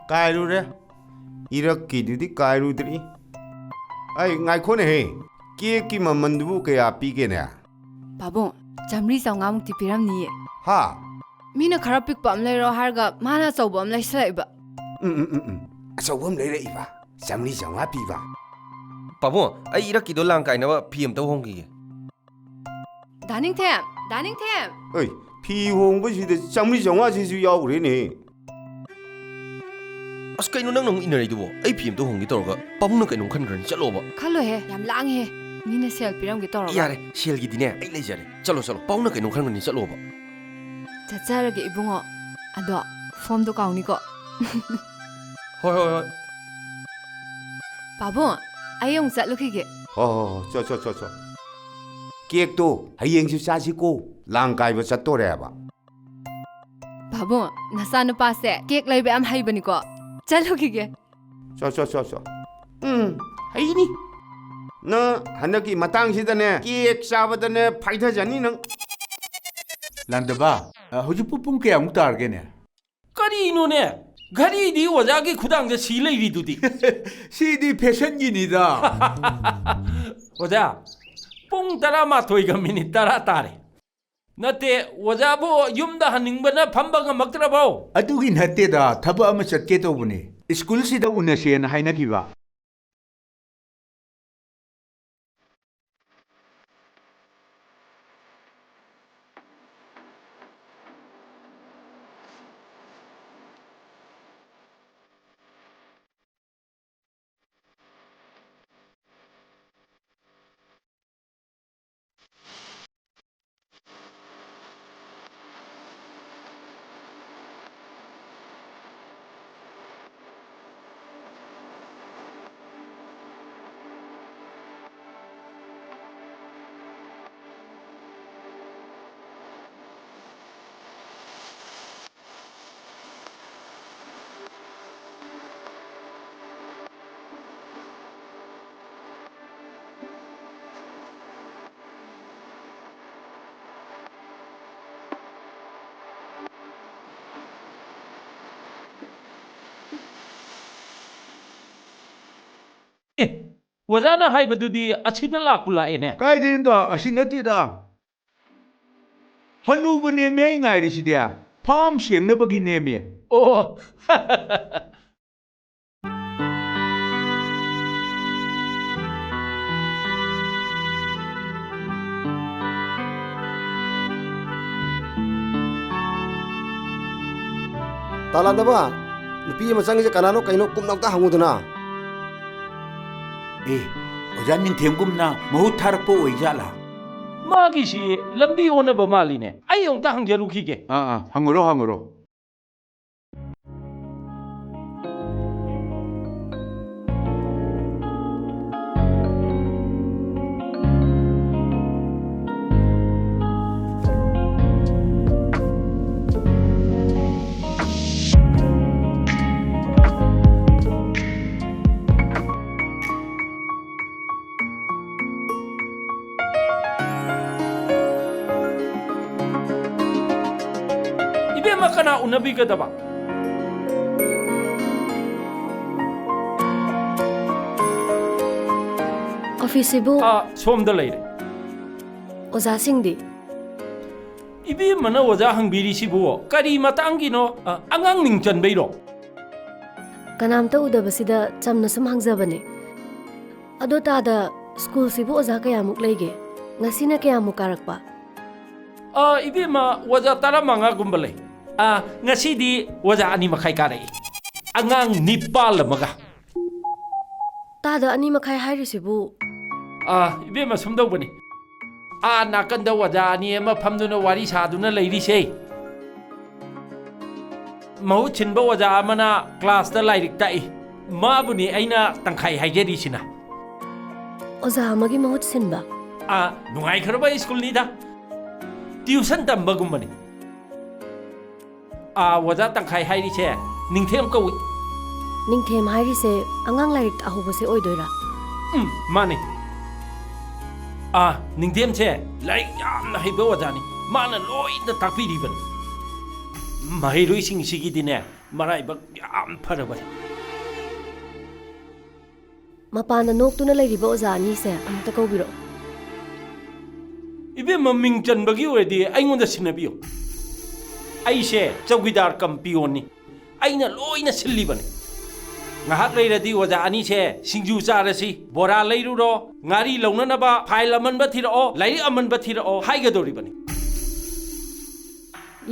ꯀꯥꯏꯔꯨꯔꯦ ꯏꯔꯛꯀꯤꯗꯨꯗꯤ ꯀꯥꯏꯔꯨꯗ꯭ꯔꯤ ꯑꯩ ꯉꯥꯏꯈꯣꯅꯦꯍꯦ ꯀꯦꯛꯀꯤ ꯃꯃꯟꯗꯨꯕꯨ ꯀꯌꯥ ꯄꯤꯒꯦꯅꯦ ꯄꯥꯕꯨꯡ 100-150ꯃꯨꯛꯇꯤ ꯄꯤꯔꯝꯅꯤꯌꯦ ꯍꯥ ꯃꯤꯅ ꯈꯔ ꯄꯤꯛꯄ ꯑꯃ ꯂꯩꯔꯣ ꯍꯥꯏꯔꯒ ꯃꯥꯅ ꯑꯆꯧꯕ ꯑꯃ ꯂꯩꯁꯜꯂꯛꯏꯕ ꯑꯆꯧꯕ ꯑꯃ ꯂꯩꯔꯛꯏꯕ 100-150 ꯄꯤꯕ ꯄꯥꯕꯨꯡ ꯑꯩ ꯏꯔꯛꯀꯤꯗꯣ ꯂꯥꯡ ꯀꯥꯏꯅꯕ ꯐꯤ ꯑꯝꯇ ꯍꯣꯡꯈꯤꯒꯦ ꯗꯥ ꯅꯤꯡꯊꯦꯝ ꯐꯤ ꯍꯣꯡꯕꯁꯤꯗ 100-150ꯁꯤꯁꯨ ꯌꯥꯎꯈ꯭ꯔꯦꯅꯦ ꯑꯁ ꯀꯩꯅꯣ ꯅꯪꯅ ꯑꯃꯨꯛ ꯏꯟꯅꯔꯤꯗꯨꯕꯣ ꯑꯩ ꯐꯤ ꯑꯝꯇ ꯍꯣꯡꯒꯦ ꯇꯧꯔꯒ ꯄꯥꯕꯨꯡꯅ ꯀꯩꯅꯣꯝ ꯈꯟꯈ꯭ꯔꯅꯤ ꯆꯠꯂꯣꯕ ꯈꯜꯂꯣꯍꯦ ꯌꯥꯝ ꯂꯥꯡꯉꯦꯍꯦ ꯃꯤꯅ ꯁꯦꯜ ꯄꯤꯔꯝꯒꯦ ꯇꯧꯔꯒ ꯌꯥꯔꯦ ꯁꯦꯜꯒꯤꯗꯤꯅꯦ ꯑꯩ ꯂꯩꯖꯔꯦ ꯆꯠꯂꯣ ꯄꯥꯕꯨꯡꯅ ꯀꯩꯅꯣꯝ ꯈꯟꯈ꯭ꯔꯅꯤ ꯆꯠꯂꯣꯕ ꯆꯠꯆꯔꯒꯦ ꯏꯕꯨꯡꯉꯣ ꯑꯗꯣ ꯐꯣꯝꯗꯣ ꯀꯥꯎꯅꯤꯀꯣ ꯍꯣꯏ ꯄꯥꯕꯨꯡ ꯑꯩ ꯑꯃꯨꯛ ꯆꯠꯂꯨꯈꯤꯒꯦ ꯍꯣ ꯆꯣ ꯀꯦꯛꯇꯣ ꯍꯌꯦꯡꯁꯨ ꯆꯥꯁꯤꯀꯣ ꯂꯥꯡ ꯀꯥꯏꯕ ꯆꯠꯇꯣꯔꯦꯕ ꯄꯥꯕꯨꯡ ꯅꯆꯥꯅꯨꯄꯥꯁꯦ ꯀꯦꯛ ꯂꯩꯕ ꯌꯥꯝ ꯍꯩꯕꯅꯤꯀꯣ ꯆꯠꯂꯨꯈꯤꯒꯦ ꯆꯣ ꯍꯩꯅꯤ ꯅꯪ ꯍꯟꯗꯛꯀꯤ ꯃꯇꯥꯡꯁꯤꯗꯅꯦ ꯀꯦꯛ ꯆꯥꯕꯗꯅꯦ ꯐꯥꯏꯊꯖꯅꯤ ꯅꯪ ꯂꯥꯟꯗꯕ ꯍꯧꯖꯤꯛꯄꯨ ꯄꯨꯡ ꯀꯌꯥꯃꯨꯛ ꯇꯥꯔꯒꯦꯅꯦ ꯀꯔꯤꯅꯣꯅꯦ ꯘꯔꯤꯗꯤ ꯑꯣꯖꯥꯒꯤ ꯈꯨꯗꯥꯡꯗ ꯁꯤ ꯂꯩꯔꯤꯗꯨꯗꯤ ꯁꯤꯗꯤ ꯐꯦꯁꯟꯒꯤꯅꯤꯗ ꯑꯣꯖꯥ ꯄꯨꯡ 11:10 ꯇꯥꯔꯦ ꯅꯠꯇꯦ ꯑꯣꯖꯥꯕꯨ ꯌꯨꯝꯗ ꯍꯟꯅꯤꯡꯕꯅ ꯐꯝꯕ ꯉꯝꯃꯛꯇ꯭ꯔꯕꯣ ꯑꯗꯨꯒꯤ ꯅꯠꯇꯦꯗ ꯊꯕꯛ ꯑꯃ ꯆꯠꯀꯦ ꯇꯧꯕꯅꯦ ꯁ꯭ꯀꯨꯜꯁꯤꯗ ꯎꯅꯁꯦꯅ ꯍꯥꯏꯅꯈꯤꯕ ꯑꯣꯖꯥꯅ ꯍꯥꯏꯕꯗꯨꯗꯤ ꯑꯁꯤꯅ ꯂꯥꯛꯄꯨ ꯂꯥꯛꯑꯦꯅꯦ ꯀꯥꯏꯗꯩꯅꯣ ꯑꯁꯤ ꯅꯠꯇꯦꯗ ꯍꯅꯨꯕ ꯅꯦꯝꯃꯦ ꯑꯩ ꯉꯥꯏꯔꯤꯁꯤꯗꯤ ꯐꯥꯝ ꯁꯦꯡꯅꯕꯒꯤ ꯅꯦꯝꯃꯦ ꯑꯣ ꯇꯥꯂꯥꯟꯗꯕ ꯅꯨꯄꯤ ꯑꯃ ꯆꯪꯉꯤꯁꯦ ꯀꯅꯥꯅꯣ ꯀꯩꯅꯣ ꯀꯨꯞꯅ ꯑꯝꯇ ꯍꯪꯉꯨꯗꯅ ꯑꯦ ꯑꯣꯖꯥ ꯅꯤꯡꯊꯦꯝꯒꯨꯝꯅ ꯃꯍꯨꯠ ꯊꯥꯔꯛꯄ ꯑꯣꯏꯖꯥꯠꯂꯥ ꯃꯥꯒꯤꯁꯤ ꯂꯝꯕꯤ ꯑꯣꯟꯅꯕ ꯃꯥꯜꯂꯤꯅꯦ ꯑꯩ ꯑꯃꯨꯛꯇ ꯍꯪꯖꯔꯨꯈꯤꯒꯦ ꯍꯪꯉꯨꯔꯣ ꯍꯪꯉꯨꯔꯣ 이베마 kana unabigadaba ꯑꯣꯐꯤꯁꯁꯤꯕꯨ ꯁꯣꯝꯗ ꯂꯩꯔꯦ ꯑꯣꯖꯥꯁꯤꯡꯗꯤ 이베마나 오자 항비리시부 까리 마땅기노 안강 밍전베이로 ꯀꯅꯥꯝꯇ ꯎꯗꯕꯁꯤꯗ ꯆꯝꯅ ꯁꯨꯝ ꯍꯪꯖꯕꯅꯦ ꯑꯗꯣ ꯇꯥꯗ ꯁ꯭ꯀꯨꯜꯁꯤꯕꯨ ꯑꯣꯖꯥ ꯀꯌꯥꯃꯨꯛ ꯂꯩꯒꯦ ꯉꯁꯤꯅ ꯀꯌꯥꯃꯨꯛ ꯀꯥꯔꯛꯄ 이베마 오자 따라 망아군바 레이 ngasidi 오자 아니 마카이 까레이 안강 니빨 마가 ꯇꯥꯗ 2:30 ꯍꯥꯏꯔꯤꯁꯤꯕꯨ 이베마 숨덕ꯕꯅꯤ 나간다 오자 아니 ꯑꯃ ꯐꯝꯗꯨꯅ ꯋꯥꯔꯤ ꯁꯥꯗꯨꯅ ꯂꯩꯔꯤꯁꯦ ꯃꯍꯨꯠ ꯁꯤꯟꯕ ꯑꯣꯖꯥ ꯑꯃꯅ ꯀ꯭ꯂꯥꯁꯇ ꯂꯥꯏꯔꯤꯛ ꯇꯥꯛꯏ ꯃꯥꯕꯨꯅꯤ ꯑꯩꯅ ꯇꯪꯈꯥꯏ ꯍꯥꯏꯖꯔꯤꯁꯤꯅ ꯑꯣꯖꯥ ꯑꯃꯒꯤ ꯃꯍꯨꯠ ꯁꯤꯟꯕ ꯅꯨꯡꯉꯥꯏꯈ꯭ꯔꯕ ꯁ꯭ꯀꯨꯜꯅꯤꯗ ꯇ꯭ꯌꯨꯁꯟ ꯇꯝꯕꯒꯨꯝꯕꯅꯤ 오자 ꯇꯪꯈꯥꯏ ꯍꯥꯏꯔꯤꯁꯦ ꯅꯤꯡꯊꯦꯝ ꯀꯧꯏ ꯅꯤꯡꯊꯦꯝ ꯍꯥꯏꯔꯤꯁꯦ ꯑꯉꯥꯡ ꯂꯥꯏꯔꯤꯛ ꯇꯥꯛꯍꯧꯕꯁꯦ ꯑꯣꯏꯗꯣꯏꯔꯥ ꯃꯥꯅꯤ ꯅꯤꯡꯊꯦꯝꯁꯦ ꯂꯥꯏꯔꯤꯛ ꯌꯥꯝꯅ ꯍꯩꯕ ꯑꯣꯖꯥꯅꯤ ꯃꯥꯅ ꯂꯣꯏꯅ ꯇꯥꯛꯄꯤꯔꯤꯕꯅꯤ ꯃꯍꯩꯔꯣꯏꯁꯤꯡꯁꯤꯒꯤꯗꯤꯅꯦ ꯃꯔꯥꯏꯕꯛ ꯌꯥꯝ ꯐꯔꯕꯅꯤ ꯃꯄꯥꯟꯗ ꯅꯣꯛꯇꯨꯅ ꯂꯩꯔꯤꯕ ꯑꯣꯖꯥ ꯑꯅꯤꯁꯦ ꯑꯃꯨꯛꯇ ꯀꯧꯕꯤꯔꯛꯑꯣ 이베마 ꯃꯤꯡ ꯆꯟꯕꯒꯤ ꯑꯣꯏꯔꯗꯤ ꯑꯩꯉꯣꯟꯗ ꯁꯤꯟꯅꯕꯤꯌꯨ ꯑꯩꯁꯦ ꯆꯧꯀꯤꯗꯥꯔ ꯀꯝ ꯄꯤꯌꯣꯟꯅꯤ ꯑꯩꯅ ꯂꯣꯏꯅ ꯁꯤꯜꯂꯤꯕꯅꯤ ꯉꯥꯏꯍꯥꯛ ꯂꯩꯔꯗꯤ ꯑꯣꯖꯥ ꯑꯅꯤꯁꯦ ꯁꯤꯡꯖꯨ ꯆꯥꯔꯁꯤ ꯕꯣꯔꯥ ꯂꯩꯔꯨꯔꯣ ꯉꯥꯔꯤ ꯂꯧꯅꯅꯕ ꯐꯥꯏꯜ ꯑꯃꯟꯕ ꯊꯤꯔꯛꯑꯣ ꯂꯥꯏꯔꯤꯛ ꯑꯃꯟꯕ ꯊꯤꯔꯛꯑꯣ ꯍꯥꯏꯒꯗꯧꯔꯤꯕꯅꯤ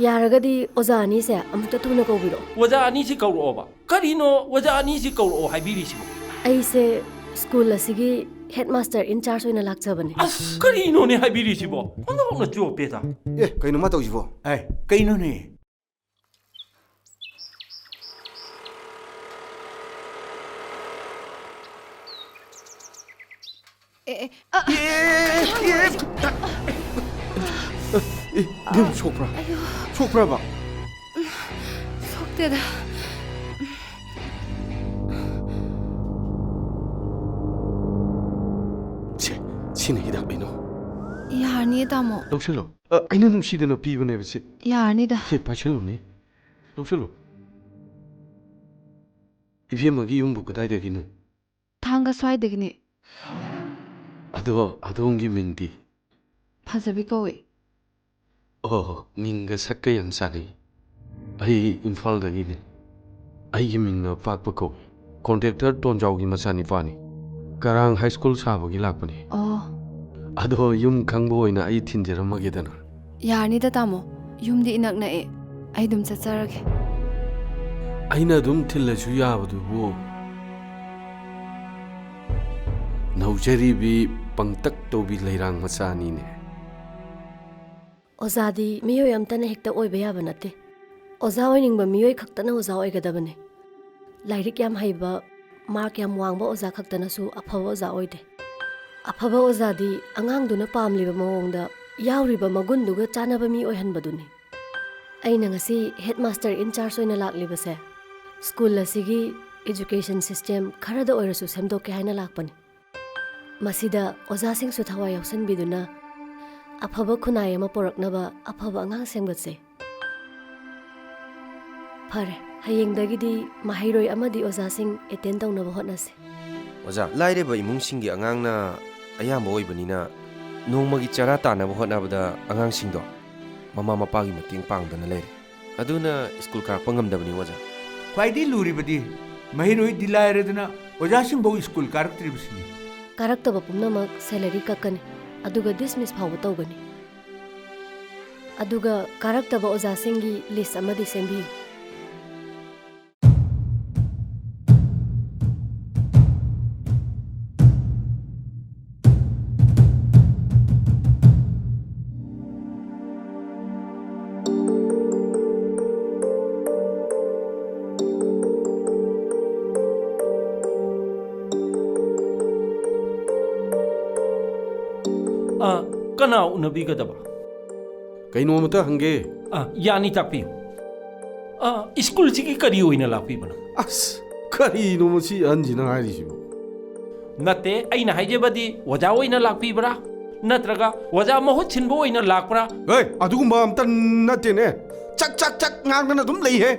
ꯌꯥꯔꯒꯗꯤ ꯑꯣꯖꯥ ꯑꯅꯤꯁꯦ ꯑꯃꯨꯛꯇ ꯊꯨꯅ ꯀꯧꯕꯤꯔꯛꯑꯣ ꯑꯣꯖꯥ ꯑꯅꯤꯁꯤ ꯀꯧꯔꯛꯑꯣꯕ ꯀꯔꯤꯅꯣ ꯑꯣꯖꯥ ꯑꯅꯤꯁꯤ ꯀꯧꯔꯛꯑꯣ ꯍꯥꯏꯕꯤꯔꯤꯁꯤꯕꯣ ꯑꯩꯁꯦ ꯁ꯭ꯀꯨꯜ ꯑꯁꯤꯒꯤ ꯍꯦꯗ ꯃꯥꯁꯇꯔ ꯏꯟꯆꯥꯔꯖ ꯑꯣꯏꯅ ꯂꯥꯛꯆꯕꯅꯦ ꯑꯁ ꯀꯔꯤꯅꯣꯅꯦ ꯍꯥꯏꯕꯤꯔꯤꯁꯤꯕꯣ ꯑꯣꯟꯊꯣꯛꯅ ꯆꯣꯞꯄꯦꯗ ꯀꯩꯅꯣ ꯃꯥ ꯇꯧꯁꯤꯕꯣ ꯀꯩꯅꯣꯅꯦ 속프라 속프라봐 속대다 시는 히닥 비노 ꯌꯥꯔꯅꯤ ꯇꯥꯃꯣ ꯂꯧꯁꯤꯜꯂꯣ ꯑꯩꯅ ꯅꯨꯡꯁꯤꯗꯅ ꯄꯤꯕꯅꯦꯕ ꯁꯤ ꯌꯥꯔꯅꯤꯗ ꯁꯤ ꯄꯥꯏꯁꯤꯜꯂꯨꯅꯦ ꯂꯧꯁꯤꯜꯂꯣ 이비엠마기 ꯌꯨꯝꯕꯨ ꯀꯗꯥꯏꯗꯒꯤꯅꯣ ꯊꯥꯡꯒ ꯁ꯭ꯋꯥꯏꯗꯒꯤꯅꯤ ꯑꯗꯣ ꯑꯗꯣꯝꯒꯤ ꯃꯤꯡꯗꯤ ꯐꯖꯕꯤ ꯀꯧꯏ ꯃꯤꯡꯒ ꯁꯛꯀ ꯌꯥꯝ ꯆꯥꯟꯅꯩ ꯑꯩ ꯏꯝꯐꯥꯜꯗꯒꯤꯅꯦ ꯑꯩꯒꯤ ꯃꯤꯡꯅ ꯄꯥꯛꯄ ꯀꯧꯏ ꯀꯣꯟꯇ꯭ꯔꯦꯛꯇꯔ ꯇꯣꯟꯖꯥꯎꯒꯤ ꯃꯆꯥꯅꯤꯄꯥꯅꯤ ꯀꯔꯥꯡ ꯍꯥꯏ ꯁ꯭ꯀꯨꯜ ꯁꯥꯕꯒꯤ ꯂꯥꯛꯄꯅꯤ ꯑꯗꯣ ꯌꯨꯝ ꯈꯪꯕ ꯑꯣꯏꯅ ꯑꯩ ꯊꯤꯟꯖꯔꯝꯃꯒꯦꯗꯅ ꯌꯥꯔꯅꯤꯗ ꯇꯥꯃꯣ ꯌꯨꯝꯗꯤ ꯏꯅꯛ ꯅꯛꯑꯦ ꯑꯩ ꯑꯗꯨꯝ ꯆꯠꯆꯔꯒꯦ ꯑꯩꯅ ꯑꯗꯨꯝ ꯊꯤꯜꯂꯁꯨ ꯌꯥꯕꯗꯨꯕꯨ ꯅꯧꯖꯔꯤꯕꯤ ꯄꯪꯇꯛ ꯇꯧꯕꯤ ꯂꯩꯔꯥꯡ ꯃꯆꯥꯅꯤꯅꯦ ꯑꯣꯖꯥꯗꯤ ꯃꯤꯑꯣꯏ ꯑꯃꯇꯅ ꯍꯦꯛꯇ ꯑꯣꯏꯕ ꯌꯥꯕ ꯅꯠꯇꯦ ꯑꯣꯖꯥ ꯑꯣꯏꯅꯤꯡꯕ ꯃꯤꯑꯣꯏ ꯈꯛꯇꯅ ꯑꯣꯖꯥ ꯑꯣꯏꯒꯗꯕꯅꯤ ꯂꯥꯏꯔꯤꯛ ꯌꯥꯝ ꯍꯩꯕ ꯃꯥꯔꯛ ꯌꯥꯝ ꯋꯥꯡꯕ ꯑꯣꯖꯥ ꯈꯛꯇꯅꯁꯨ ꯑꯐꯕ ꯑꯣꯖꯥ ꯑꯣꯏꯗꯦ ꯑꯐꯕ ꯑꯣꯖꯥꯗꯤ ꯑꯉꯥꯡꯗꯨꯅ ꯄꯥꯝꯂꯤꯕ ꯃꯑꯣꯡꯗ ꯌꯥꯎꯔꯤꯕ ꯃꯒꯨꯟꯗꯨꯒ ꯆꯥꯟꯅꯕ ꯃꯤ ꯑꯣꯏꯍꯟꯕꯗꯨꯅꯤ ꯑꯩꯅ ꯉꯁꯤ ꯍꯦꯗ ꯃꯥꯁꯇꯔ ꯏꯟꯆꯥꯔꯖ ꯑꯣꯏꯅ ꯂꯥꯛꯂꯤꯕꯁꯦ ꯁ꯭ꯀꯨꯜ ꯑꯁꯤꯒꯤ एजुकेशन सिस्टम खरद ओइरसु सेमदोके हाइना लाकपनि मसिदा ओजासिंगसु थवा यावसनबिदुना अफब खुनाय अमा पोरकनबा अफब अंगांग सेमगतसे फरे हयेंगदगिदि माहिरोय अमदि ओजासिंग एटेंड तौनबा होटनासे ꯑꯣꯖꯥ ꯂꯥꯏꯔꯕ ꯏꯃꯨꯡꯁꯤꯡꯒꯤ ꯑꯉꯥꯡꯅ ꯑꯌꯥꯝꯕ ꯑꯣꯏꯕꯅꯤꯅ ꯅꯣꯡꯃꯒꯤ ꯆꯔꯥ ꯇꯥꯟꯅꯕ ꯍꯣꯠꯅꯕꯗ ꯑꯉꯥꯡꯁꯤꯡꯗꯣ ꯃꯃꯥ ꯃꯄꯥꯒꯤ ꯃꯇꯦꯡ ꯄꯥꯡꯗꯅ ꯂꯩꯔꯦ ꯑꯗꯨꯅ ꯁ꯭ꯀꯨꯜ ꯀꯥꯔꯛꯄ ꯉꯝꯗꯕꯅꯤ ꯑꯣꯖꯥ ꯈ꯭ꯋꯥꯏꯗꯒꯤ ꯂꯨꯔꯤꯕꯗꯤ ꯃꯍꯩꯔꯣꯏꯗꯤ ꯂꯥꯏꯔꯗꯅ ꯑꯣꯖꯥꯁꯤꯡꯐꯥꯎ ꯁ꯭ꯀꯨꯜ ꯀꯥꯔꯛꯇ꯭ꯔꯤꯕꯁꯤꯅꯤ ꯀꯥꯔꯛꯇꯕ ꯄꯨꯝꯅꯃꯛ ꯁꯦꯂꯔꯤ ꯀꯛꯀꯅꯤ ꯑꯗꯨꯒ ꯗꯤꯁꯃꯤꯁ ꯐꯥꯎꯕ ꯇꯧꯒꯅꯤ ꯑꯗꯨꯒ ꯀꯥꯔꯛꯇꯕ ꯑꯣꯖꯥꯁꯤꯡꯒꯤ ꯂꯤꯁ ꯑꯃꯗꯤ ꯁꯦꯝꯕꯤꯌꯨ ꯀꯅꯥ ꯎꯅꯕꯤꯒꯗꯕ ꯀꯩꯅꯣꯃꯇ ꯍꯪꯒꯦ ꯌꯥꯅꯤ ꯇꯥꯛꯄꯤꯌꯨ ꯁ꯭ꯀꯨꯜꯁꯤꯒꯤ ꯀꯔꯤ ꯑꯣꯏꯅ ꯂꯥꯛꯄꯤꯕꯅꯣ ꯑꯁ ꯀꯔꯤꯅꯣ ꯃꯁꯤ ꯑꯍꯟꯁꯤꯅ ꯍꯥꯏꯔꯤꯁꯤꯕꯨ ꯅꯠꯇꯦ ꯑꯩꯅ ꯍꯥꯏꯖꯕꯗꯤ ꯑꯣꯖꯥ ꯑꯣꯏꯅ ꯂꯥꯛꯄꯤꯕ꯭ꯔꯥ ꯅꯠꯇ꯭ꯔꯒ ꯑꯣꯖꯥ ꯃꯍꯨꯠ ꯁꯤꯟꯕ ꯑꯣꯏꯅ ꯂꯥꯛꯄ꯭ꯔꯥ ꯑꯗꯨꯒꯨꯝꯕ ꯑꯝꯇ ꯅꯠꯇꯦꯅꯦ ꯆꯛ ꯉꯥꯡꯗꯅ ꯑꯗꯨꯝ ꯂꯩꯍꯦ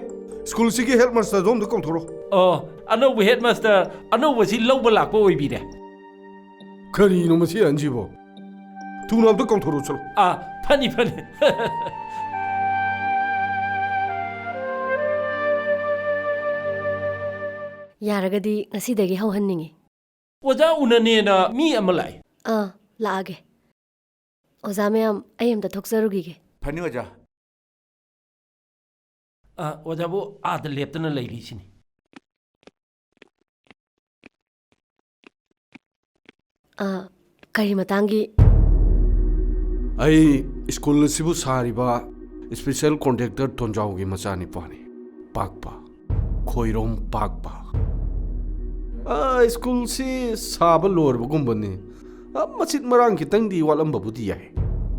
ꯁ꯭ꯀꯨꯜꯁꯤꯒꯤ ꯍꯦꯗ ꯃꯥꯁꯇꯔꯗꯣ ꯑꯝꯇ ꯀꯧꯊꯣꯔꯛꯑꯣ ꯑꯅꯧꯕ ꯍꯦꯗ ꯃꯥꯁꯇꯔ ꯑꯅꯧꯕꯁꯤ ꯂꯧꯕ ꯂꯥꯛꯄ ꯑꯣꯏꯕꯤꯔꯦ ꯀꯔꯤꯅꯣ ꯃꯁꯤ ꯑꯍꯟꯁꯤꯕꯣ ꯊꯨꯅ ꯑꯝꯇ ꯀꯧꯊꯣꯔꯛꯑꯣ ꯆꯠꯂꯣ ꯐꯅꯤ ꯌꯥꯔꯒꯗꯤ ꯉꯁꯤꯗꯒꯤ ꯍꯧꯍꯟꯅꯤꯡꯉꯤ ꯑꯣꯖꯥ ꯎꯅꯅꯦꯅ ꯃꯤ ꯑꯃ ꯂꯥꯛꯏ ꯂꯥꯛꯑꯒꯦ ꯑꯣꯖꯥ ꯃꯌꯥꯝ ꯑꯩ ꯑꯝꯇ ꯊꯣꯛꯆꯔꯨꯈꯤꯒꯦ ꯐꯅꯤ ꯑꯣꯖꯥ ꯑꯣꯖꯥꯕꯨ ꯑꯥꯗ ꯂꯦꯞꯇꯅ ꯂꯩꯔꯤꯁꯤꯅꯤ ꯀꯔꯤ ꯃꯇꯥꯡꯒꯤ ꯑꯩ ꯁ꯭ꯀꯨꯜ ꯑꯁꯤꯕꯨ ꯁꯥꯔꯤꯕ ꯁ꯭ꯄꯦꯁꯦꯜ ꯀꯣꯟꯇ꯭ꯔꯦꯛꯇꯔ ꯇꯣꯟꯖꯥꯎꯒꯤ ꯃꯆꯥꯅꯤꯄꯥꯅꯤ ꯄꯥꯛꯄ ꯈꯣꯏꯔꯣꯝ ꯄꯥꯛꯄ ꯁ꯭ꯀꯨꯜꯁꯤ ꯁꯥꯕ ꯂꯣꯏꯔꯕꯒꯨꯝꯕꯅꯤ ꯃꯆꯤꯠ ꯃꯔꯥꯡ ꯈꯤꯇꯪꯗꯤ ꯋꯥꯠꯂꯝꯕꯕꯨꯗꯤ ꯌꯥꯏ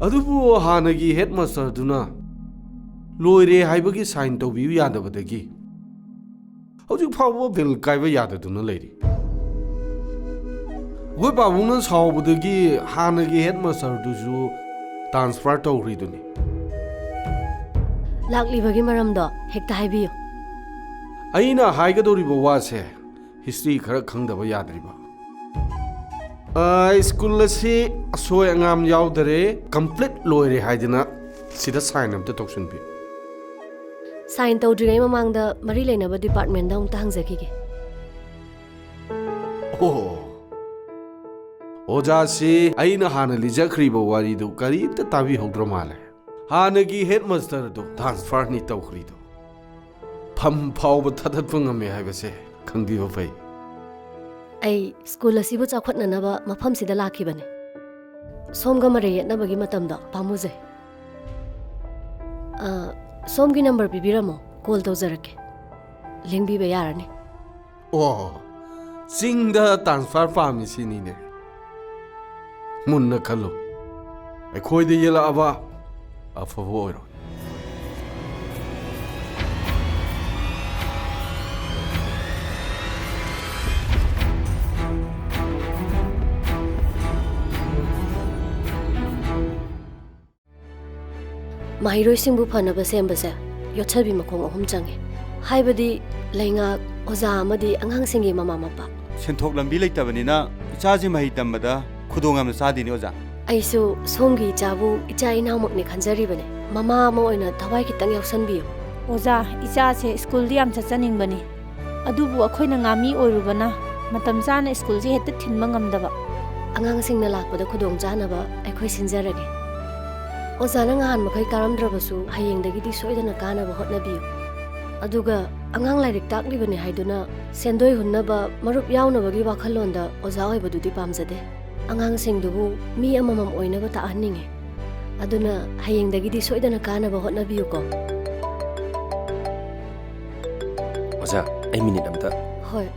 ꯑꯗꯨꯕꯨ ꯍꯥꯟꯅꯒꯤ ꯍꯦꯗ ꯃꯥꯁꯇꯔꯗꯨꯅ ꯂꯣꯏꯔꯦ ꯍꯥꯏꯕꯒꯤ ꯁꯥꯏꯟ ꯇꯧꯕꯤꯌꯨ ꯌꯥꯗꯕꯗꯒꯤ ꯍꯧꯖꯤꯛ ꯐꯥꯎꯕ ꯕꯤꯜ ꯀꯥꯏꯕ ꯌꯥꯗꯗꯨꯅ ꯂꯩꯔꯤ ꯑꯩꯈꯣꯏ ꯄꯥꯕꯨꯡꯅ ꯁꯥꯎꯕꯗꯒꯤ ꯍꯥꯟꯅꯒꯤ ꯍꯦꯗ ꯃꯥꯁꯇꯔꯗꯨꯁꯨ ꯇ꯭ꯔꯥꯟꯁꯐꯔ ꯇꯧꯈ꯭ꯔꯤꯗꯨꯅꯤ ꯂꯥꯛꯂꯤꯕꯒꯤ ꯃꯔꯝꯗꯣ ꯍꯦꯛꯇ ꯍꯥꯏꯕꯤꯌꯨ ꯑꯩꯅ ꯍꯥꯏꯒꯗꯧꯔꯤꯕ ꯋꯥꯁꯦ ꯍꯤꯁꯇ꯭ꯔꯤ ꯈꯔ ꯈꯪꯗꯕ ꯌꯥꯗ꯭ꯔꯤꯕ ꯁ꯭ꯀꯨꯜ ꯑꯁꯤ ꯑꯁꯣꯏ ꯑꯉꯥꯝ ꯌꯥꯎꯗꯔꯦ ꯀꯝꯄ꯭ꯂꯤꯠ ꯂꯣꯏꯔꯦ ꯍꯥꯏꯗꯅ ꯁꯤꯗ ꯁꯥꯏꯟ ꯑꯝꯇ ꯇꯧꯁꯟꯕꯤꯌꯨ ꯁꯥꯏꯟ ꯇꯧꯗ꯭ꯔꯤꯉꯩ ꯃꯃꯥꯡꯗ ꯃꯔꯤ ꯂꯩꯅꯕ ꯗꯤꯄꯥꯔꯠꯃꯦꯟꯗ ꯑꯃꯨꯛꯇ ꯍꯪꯖꯈꯤꯒꯦ ꯑꯣꯖꯥꯁꯤ ꯑꯩꯅ ꯍꯥꯟꯅ ꯂꯤꯖꯈ꯭ꯔꯤꯕ ꯋꯥꯔꯤꯗꯨ ꯀꯔꯤꯝꯇ ꯇꯥꯕꯤꯍꯧꯗ꯭ꯔ ꯃꯥꯜꯂꯦ ꯍꯥꯟꯅꯒꯤ ꯍꯦꯗ ꯃꯥꯁꯇꯔꯗꯣ ꯇ꯭ꯔꯥꯟꯁꯐꯔꯅꯤ ꯇꯧꯈ꯭ꯔꯤꯗꯣ ꯐꯝ ꯐꯥꯎꯕ ꯊꯥꯗꯠꯄ ꯉꯝꯃꯦ ꯍꯥꯏꯕꯁꯦ ꯈꯪꯕꯤꯕ ꯐꯩ ꯑꯩ ꯁ꯭ꯀꯨꯜ ꯑꯁꯤꯕꯨ ꯆꯥꯎꯈꯠꯅꯅꯕ ꯃꯐꯝꯁꯤꯗ ꯂꯥꯛꯈꯤꯕꯅꯤ ꯁꯣꯝꯒ ꯃꯔꯩ ꯌꯦꯠꯅꯕꯒꯤ ꯃꯇꯝꯗꯣ ꯄꯥꯝꯃꯨꯖꯩ ꯁꯣꯝꯒꯤ ꯅꯝꯕꯔ ꯄꯤꯕꯤꯔꯝꯃꯣ ꯀꯣꯜ ꯇꯧꯖꯔꯛꯀꯦ ꯂꯦꯡꯕꯤꯕ ꯌꯥꯔꯅꯤ ꯆꯤꯡꯗ ꯇ꯭ꯔꯥꯟꯁꯐꯔ ꯄꯥꯝꯃꯤꯁꯤꯅꯤꯅꯦ ꯃꯨꯟꯅ ꯈꯜꯂꯨ ꯑꯩꯈꯣꯏꯗ ꯌꯦꯜꯂꯛꯑꯕ ꯑꯐꯕ ꯑꯣꯏꯔꯣ ꯃꯍꯩꯔꯣꯏꯁꯤꯡꯕꯨ ꯐꯅꯕ ꯁꯦꯝꯕꯁꯦ ꯌꯣꯠꯁꯕꯤ ꯃꯈꯣꯡ 3 ꯆꯪꯉꯤ ꯍꯥꯏꯕꯗꯤ ꯂꯩꯉꯥꯛ ꯑꯣꯖꯥ ꯑꯃꯗꯤ ꯑꯉꯥꯡꯁꯤꯡꯒꯤ ꯃꯃꯥ ꯃꯄꯥ ꯁꯦꯟꯊꯣꯛ ꯂꯝꯕꯤ ꯂꯩꯇꯕꯅꯤꯅ ꯏꯆꯥꯁꯤ ꯃꯍꯩ ꯇꯝꯕꯗ ꯈꯨꯗꯣꯡ ꯌꯥꯝꯅ ꯆꯥꯗꯦꯅꯦ ꯑꯣꯖꯥ ꯑꯩꯁꯨ ꯁꯣꯝꯒꯤ ꯏꯆꯥꯕꯨ ꯏꯆꯥ ꯏꯅꯥꯎꯃꯛꯅꯤ ꯈꯟꯖꯔꯤꯕꯅꯤ ꯃꯃꯥ ꯑꯃ ꯑꯣꯏꯅ ꯊꯋꯥꯏ ꯈꯤꯇꯪ ꯌꯥꯎꯁꯟꯕꯤꯌꯨ ꯑꯣꯖꯥ ꯏꯆꯥꯁꯦ ꯁ꯭ꯀꯨꯜꯗꯤ ꯌꯥꯝ ꯆꯠꯆꯅꯤꯡꯕꯅꯤ ꯑꯗꯨꯕꯨ ꯑꯩꯈꯣꯏꯅ ꯉꯥꯃꯤ ꯑꯣꯏꯔꯨꯕꯅ ꯃꯇꯝ ꯆꯥꯅ ꯁ꯭ꯀꯨꯜꯁꯦ ꯍꯦꯛꯇ ꯊꯤꯟꯕ ꯉꯝꯗꯕ ꯑꯉꯥꯡꯁꯤꯡꯅ ꯂꯥꯛꯄꯗ ꯈꯨꯗꯣꯡ ꯆꯥꯅꯕ ꯑꯩꯈꯣꯏ ꯁꯤꯟꯖꯔꯒꯦ ꯑꯣꯖꯥꯅ ꯉꯍꯥꯟ ꯃꯈꯩ ꯀꯥꯔꯝꯗ꯭ꯔꯕꯁꯨ ꯍꯌꯦꯡꯗꯒꯤꯗꯤ ꯁꯣꯏꯗꯅ ꯀꯥꯅꯕ ꯍꯣꯠꯅꯕꯤꯌꯨ ꯑꯗꯨꯒ ꯑꯉꯥꯡ ꯂꯥꯏꯔꯤꯛ ꯇꯥꯛꯂꯤꯕꯅꯤ ꯍꯥꯏꯗꯨꯅ ꯁꯦꯟꯗꯣꯏ ꯍꯨꯟꯅꯕ ꯃꯔꯨꯞ ꯌꯥꯎꯅꯕꯒꯤ ꯋꯥꯈꯜꯂꯣꯟꯗ ꯑꯣꯖꯥ ꯑꯣꯏꯕꯗꯨꯗꯤ ꯄꯥꯝꯖꯗꯦ ꯑꯉꯥꯡꯁꯤꯡꯗꯨꯕు ꯃꯤ ꯑꯃꯃꯝ ꯑꯣꯏꯅꯕ ꯇꯥꯛꯍꯟꯅꯤꯡꯉꯤ ꯑꯗꯨꯅ ꯍꯌꯦꯡꯗꯒꯤꯗꯤ ꯁꯣꯏꯗꯅ ꯀꯥꯅꯕ ꯍꯣꯠꯅꯕꯤꯌꯨꯀꯣ ꯑꯣꯖꯥ ꯑꯩ ꯃꯤꯅꯤꯠ ꯑꯝꯇ ꯍꯣꯏ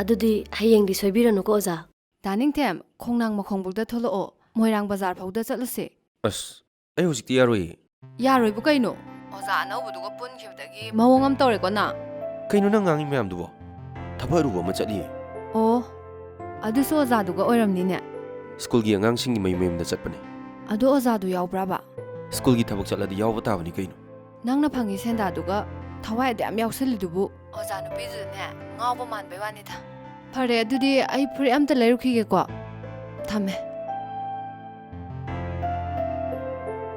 ꯑꯗꯨꯗꯤ ꯍꯌꯦꯡꯗꯤ ꯁꯣꯏꯕꯤꯔꯅꯨꯀꯣ ꯑꯣꯖꯥ ꯗꯥꯅꯤꯡꯊꯦꯝ ꯈꯣꯡꯅꯥꯡ ꯃꯈꯣꯡꯕꯨꯛꯇ ꯊꯣꯛꯂꯛꯑꯣ ꯃꯣꯏꯔꯥꯡ ꯕꯖꯥꯔ ꯐꯥꯎꯗ ꯆꯠꯂꯨꯁꯦ ꯑꯁ ꯑꯩ ꯍꯧꯖꯤꯛꯇꯤ ꯌꯥꯔꯣꯏꯌꯦ ꯌꯥꯔꯣꯏꯕꯨ ꯀꯩꯅꯣ ꯑꯣꯖꯥ ꯑꯅꯧꯕꯗꯨꯒ ꯄꯨꯟꯈꯤꯕꯗꯒꯤ ꯃꯑꯣꯡ ꯑꯃ ꯇꯧꯔꯦꯀꯣ ꯅꯪ ꯀꯩꯅꯣ ꯅꯪ ꯉꯥꯡꯉꯤ ꯃꯌꯥꯝꯗꯨꯕꯣ ꯊꯕꯛ ꯑꯔꯨꯕ ꯑꯃ ꯆꯠꯂꯤꯌꯦ ꯑꯣ ꯑꯗꯨꯁꯨ ꯑꯣꯖꯥꯗꯨꯒ ꯑꯣꯏꯔꯝꯅꯤꯅꯦ ꯁ꯭ꯀꯨꯜꯒꯤ ꯑꯉꯥꯡꯁꯤꯡꯒꯤ ꯃꯌꯨꯝꯗ ꯆꯠꯄꯅꯦ ꯑꯗꯣ ꯑꯣꯖꯥꯗꯨ ꯌꯥꯎꯕ꯭ꯔꯥꯕ ꯁ꯭ꯀꯨꯜꯒꯤ ꯊꯕꯛ ꯆꯠꯂꯗꯤ ꯌꯥꯎꯕ ꯇꯥꯕꯅꯤ ꯀꯩꯅꯣ ꯅꯪꯅ ꯐꯪꯉꯤ ꯁꯦꯟꯗꯥꯗꯨꯒ ꯊꯋꯥꯏ ꯑꯗꯨꯌꯥꯝ ꯌꯥꯎꯁꯜꯂꯤꯗꯨꯕꯨ ꯑꯣꯖꯥ ꯅꯨꯄꯤꯗꯨꯗꯅꯦ ꯉꯥꯎꯕ ꯃꯥꯟꯕꯩ ꯋꯥꯅꯤꯗ ꯐꯔꯦ ꯑꯗꯨꯗꯤ ꯑꯩ ꯐꯨꯔꯤꯠ ꯑꯝꯇ ꯂꯩꯔꯨꯈꯤꯒꯦꯀꯣ ꯊꯝꯃꯦ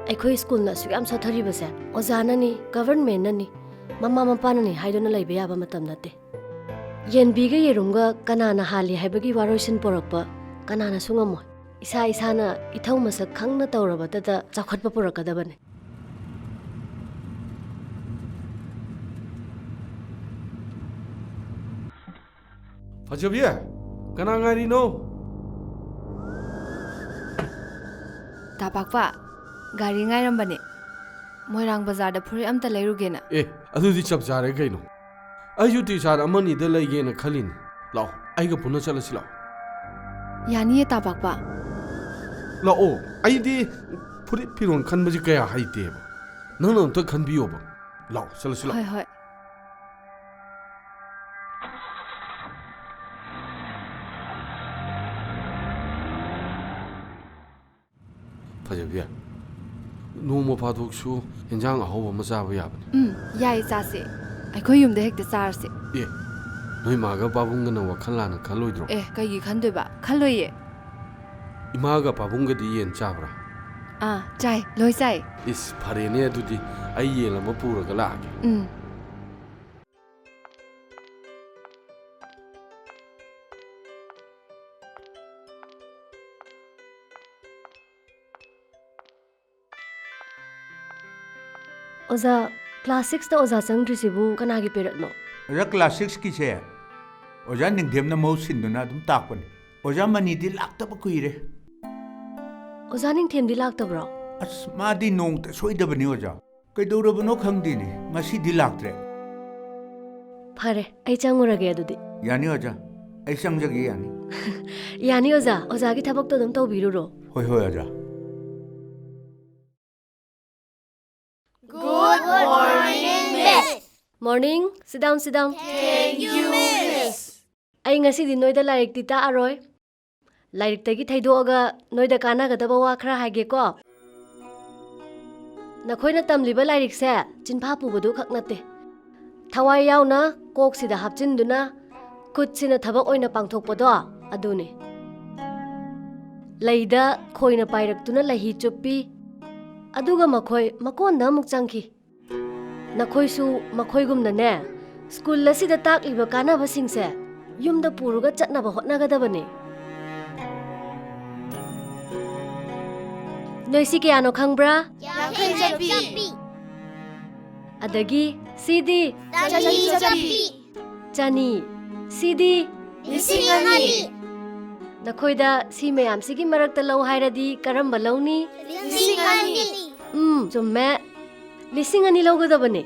ꯑꯩꯈꯣꯏ ꯁ꯭ꯀꯨꯜꯅ ꯑꯁꯨꯛ ꯌꯥꯝ ꯁꯣꯊꯔꯤꯕꯁꯦ ꯑꯣꯖꯥꯅꯅꯤ ꯒꯚꯔꯟꯃꯦꯟꯠꯅꯅꯤ ꯃꯃꯥ ꯃꯄꯥꯅꯅꯤ ꯍꯥꯏꯗꯨꯅ ꯂꯩꯕ ꯌꯥꯕ ꯃꯇꯝ ꯅꯠꯇꯦ ꯌꯦꯟꯕꯤꯒ ꯌꯦꯔꯨꯝꯒ ꯀꯅꯥꯅ ꯍꯥꯜꯂꯤ ꯍꯥꯏꯕꯒꯤ ꯋꯥꯔꯣꯏꯁꯤꯟ ꯄꯣꯔꯛꯄ ꯀꯅꯥꯅꯁꯨ ꯉꯝꯃꯣꯏ ꯏꯁꯥ ꯏꯁꯥꯅ ꯏꯊꯧ ꯃꯁꯛ ꯈꯪꯅ ꯇꯧꯔꯕꯗꯇ ꯆꯥꯎꯈꯠꯄ ꯄꯨꯔꯛꯀꯗꯕꯅꯤ ꯐꯖꯕꯤ ꯀꯅꯥ ꯉꯥꯏꯔꯤꯅꯣ ꯇꯥꯄꯥꯛꯄ ꯒꯥꯔꯤ ꯉꯥꯏꯔꯝꯕꯅꯦ ꯃꯣꯏꯔꯥꯡ ꯕꯖꯥꯔꯗ ꯐꯨꯔꯤꯠ ꯑꯝꯇ ꯂꯩꯔꯨꯒꯦꯅ ꯑꯦ ꯑꯗꯨꯗꯤ ꯆꯞ ꯆꯥꯔꯦ ꯀꯩꯅꯣ ꯑꯩꯁꯨ ꯇꯤ ꯁꯥꯔꯠ ꯑꯃꯅꯤꯗ ꯂꯩꯒꯦꯅ ꯈꯜꯂꯤꯅꯤ ꯂꯥꯛꯑꯣ ꯑꯩꯒ ꯄꯨꯟꯅ ꯆꯠꯂꯁꯤ ꯂꯥꯛꯑꯣ ꯌꯥꯅꯤꯌꯦ ꯇꯥꯄꯥꯛꯄ ꯂꯥꯛꯑꯣ ꯑꯩꯗꯤ ꯐꯨꯔꯤꯠ ꯐꯤꯔꯣꯜ ꯈꯟꯕꯁꯤ ꯀꯌꯥ ꯍꯩꯇꯦꯕ ꯅꯪꯅ ꯑꯝꯇ ꯈꯟꯕꯤꯌꯣꯕ ꯂꯥꯛꯑꯣ ꯆꯠꯂꯁꯤ ꯂꯥꯛꯑꯣ ꯍꯣꯏ ꯍꯣꯏ ꯐꯖꯕꯤ ꯅꯣꯡꯃ ꯐꯥꯗꯣꯛꯁꯨ ꯌꯦꯟꯖꯥꯡ ꯑꯍꯧꯕ ꯑꯃ ꯆꯥꯕ ꯌꯥꯕꯅꯤ ꯌꯥꯏ ꯆꯥꯁꯦ ꯑꯩꯈꯣꯏ ꯌꯨꯝꯗ ꯍꯦꯛꯇ ꯆꯥꯔꯁꯦ ꯑꯦ ꯅꯣꯏ ꯃꯥꯒ ꯄꯥꯕꯨꯡꯒꯅ ꯋꯥꯈꯜ ꯂꯥꯟꯅ ꯈꯜꯂꯣꯏꯗ꯭ꯔꯣ ꯑꯦ ꯀꯩꯒꯤ ꯈꯟꯗꯣꯏꯕ ꯈꯜꯂꯣꯏꯌꯦ ꯏꯃꯥꯒ ꯄꯥꯕꯨꯡꯒꯗꯤ ꯌꯦꯟ ꯆꯥꯕ꯭ꯔꯥ ꯆꯥꯏ ꯂꯣꯏ ꯆꯥꯏ ꯏꯁ ꯐꯔꯦꯅꯦ ꯑꯗꯨꯗꯤ ꯑꯩ ꯌꯦꯟ ꯑꯃ ꯄꯨꯔꯒ ꯂꯥꯛꯑꯒꯦ ꯑꯣꯖꯥ ꯀ꯭ꯂꯥꯁ 6ꯇ ꯑꯣꯖꯥ ꯆꯪꯗ꯭ꯔꯤꯁꯤꯕꯨ ꯀꯅꯥꯒꯤ ꯄꯦꯔꯠꯅꯣ ꯑꯣꯖꯥ ꯀ꯭ꯂꯥꯁ 6ꯀꯤꯁꯦ ꯑꯣꯖꯥ ꯅꯤꯡꯊꯦꯝꯅ ꯃꯍꯨꯠ ꯁꯤꯟꯗꯨꯅ ꯑꯗꯨꯝ ꯇꯥꯛꯄꯅꯤ ꯑꯣꯖꯥ ꯃꯅꯤꯗꯤ ꯂꯥꯛꯇꯕ ꯀꯨꯏꯔꯦ ꯑꯣꯖꯥ ꯅꯤꯡꯊꯦꯝꯗꯤ ꯂꯥꯛꯇꯕ꯭ꯔꯣ ꯑꯁ ꯃꯥꯗꯤ ꯅꯣꯡꯇ ꯁꯣꯏꯗꯕꯅꯤ ꯑꯣꯖꯥ ꯀꯩꯗꯧꯔꯕꯅꯣ ꯈꯪꯗꯦꯅꯦ ꯉꯁꯤꯗꯤ ꯂꯥꯛꯇ꯭ꯔꯦ ꯐꯔꯦ ꯑꯩ ꯆꯪꯉꯨꯔꯒꯦ ꯑꯗꯨꯗꯤ ꯌꯥꯅꯤ ꯑꯣꯖꯥ ꯑꯩ ꯆꯪꯖꯒꯦ ꯌꯥꯅꯤ ꯌꯥꯅꯤ ꯑꯣꯖꯥ ꯑꯣꯖꯥꯒꯤ ꯊꯕꯛꯇꯣ ꯑꯗꯨꯝ ꯇꯧꯕꯤꯔꯨꯔꯣ ꯍꯣꯏ ꯍꯣꯏ ꯑꯣꯖꯥ Good morning, Miss. Morning. Sit down, sit down. Thank you, Miss. ꯑꯩ ꯉꯁꯤꯗꯤ ꯅꯣꯏꯗ ꯂꯥꯏꯔꯤꯛꯇꯤ ꯇꯥꯛꯑꯔꯣꯏ ꯂꯥꯏꯔꯤꯛꯇꯒꯤ ꯊꯩꯗꯣꯛꯑꯒ ꯅꯣꯏꯗ ꯀꯥꯟꯅꯒꯗꯕ ꯋꯥ ꯈꯔ ꯍꯥꯏꯒꯦꯀꯣ ꯅꯈꯣꯏꯅ ꯇꯝꯂꯤꯕ ꯂꯥꯏꯔꯤꯛꯁꯦ ꯆꯤꯟꯐꯥ ꯄꯨꯕꯗꯨ ꯈꯛ ꯅꯠꯇꯦ ꯊꯋꯥꯏ ꯌꯥꯎꯅ ꯀꯣꯛꯁꯤꯗ ꯍꯥꯞꯆꯤꯟꯗꯨꯅ ꯈꯨꯠꯁꯤꯅ ꯊꯕꯛ ꯑꯣꯏꯅ ꯄꯥꯡꯊꯣꯛꯄꯗꯣ ꯑꯗꯨꯅꯤ ꯂꯩꯗ ꯈꯣꯏꯅ ꯄꯥꯏꯔꯛꯇꯨꯅ ꯂꯩꯍꯤ ꯆꯨꯞꯄꯤ ꯑꯗꯨꯒ ꯃꯈꯣꯏ ꯃꯀꯣꯟꯗ ꯑꯃꯨꯛ ꯆꯪꯈꯤ ꯅꯈꯣꯏꯁꯨ ꯃꯈꯣꯏꯒꯨꯝꯅꯅꯦ ꯁ꯭ꯀꯨꯜ ꯑꯁꯤꯗ ꯇꯥꯛꯂꯤꯕ ꯀꯥꯟꯅꯕꯁꯤꯡꯁꯦ ꯌꯨꯝꯗ ꯄꯨꯔꯒ ꯆꯠꯅꯕ ꯍꯣꯠꯅꯒꯗꯕꯅꯤ ꯅꯣꯏꯁꯤ ꯀꯌꯥꯅꯣ ꯈꯪꯕ꯭ꯔꯥ Yankay Chapi. ꯑꯗꯒꯤ ꯁꯤꯗꯤ Chapi. ꯆꯅꯤ ꯁꯤꯗꯤ Lising ani. ꯅꯈꯣꯏꯗ ꯁꯤ ꯃꯌꯥꯝꯁꯤꯒꯤ ꯃꯔꯛꯇ ꯂꯧ ꯍꯥꯏꯔꯗꯤ ꯀꯔꯝꯕ ꯂꯧꯅꯤ Lising ani. ꯆꯨꯝꯃꯦ 2,000 ꯂꯧꯒꯗꯕꯅꯤ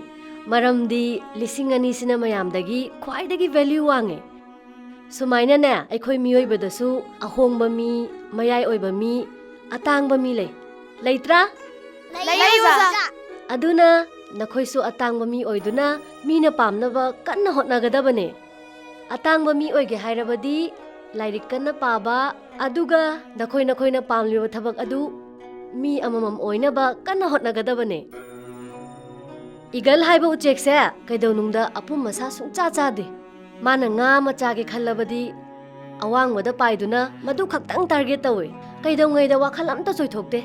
ꯃꯔꯝꯗꯤ 2,000 ꯃꯌꯥꯝꯗꯒꯤ ꯈ꯭ꯋꯥꯏꯗꯒꯤ ꯚꯦꯜꯌꯨ ꯋꯥꯡꯉꯦ ꯁꯨꯃꯥꯏꯅꯅꯦ ꯑꯩꯈꯣꯏ ꯃꯤꯑꯣꯏꯕꯗꯁꯨ ꯑꯍꯣꯡꯕ ꯃꯤ ꯃꯌꯥꯏ ꯑꯣꯏꯕ ꯃꯤ ꯑꯇꯥꯡꯕ ꯃꯤ ꯂꯩꯇ꯭ꯔꯥ ꯑꯗꯨꯅ ꯅꯈꯣꯏꯁꯨ ꯑꯇꯥꯡꯕ ꯃꯤ ꯑꯣꯏꯗꯨꯅ ꯃꯤꯅ ꯄꯥꯝꯅꯕ ꯀꯟꯅ ꯍꯣꯠꯅꯒꯗꯕꯅꯦ ꯑꯇꯥꯡꯕ ꯃꯤ ꯑꯣꯏꯒꯦ ꯍꯥꯏꯔꯕꯗꯤ ꯂꯥꯏꯔꯤꯛ ꯀꯟꯅ ꯄꯥꯕ ꯑꯗꯨꯒ ꯅꯈꯣꯏꯅ ꯄꯥꯝꯂꯤꯕ ꯊꯕꯛ ꯑꯗꯨ ꯃꯤ ꯑꯃꯃꯝ ꯑꯣꯏꯅꯕ ꯀꯟꯅ ꯍꯣꯠꯅꯒꯗꯕꯅꯦ ꯏꯒꯜ ꯍꯥꯏꯕ ꯎꯆꯦꯛꯁꯦ ꯀꯩꯗꯧꯅꯨꯡꯗ ꯑꯄꯨꯝ ꯃꯁꯥ ꯁꯨꯡꯆꯥ ꯆꯥꯗꯦ ꯃꯥꯅ ꯉꯥ ꯑꯃ ꯆꯥꯒꯦ ꯈꯜꯂꯕꯗꯤ ꯑꯋꯥꯡꯕꯗ ꯄꯥꯏꯗꯨꯅ ꯃꯗꯨ ꯈꯛꯇꯪ ꯇꯥꯔꯒꯦꯠ ꯇꯧꯋꯦ ꯀꯩꯗꯧꯉꯩꯗ ꯋꯥꯈꯜ ꯑꯝꯇ ꯆꯣꯏꯊꯣꯛꯇꯦ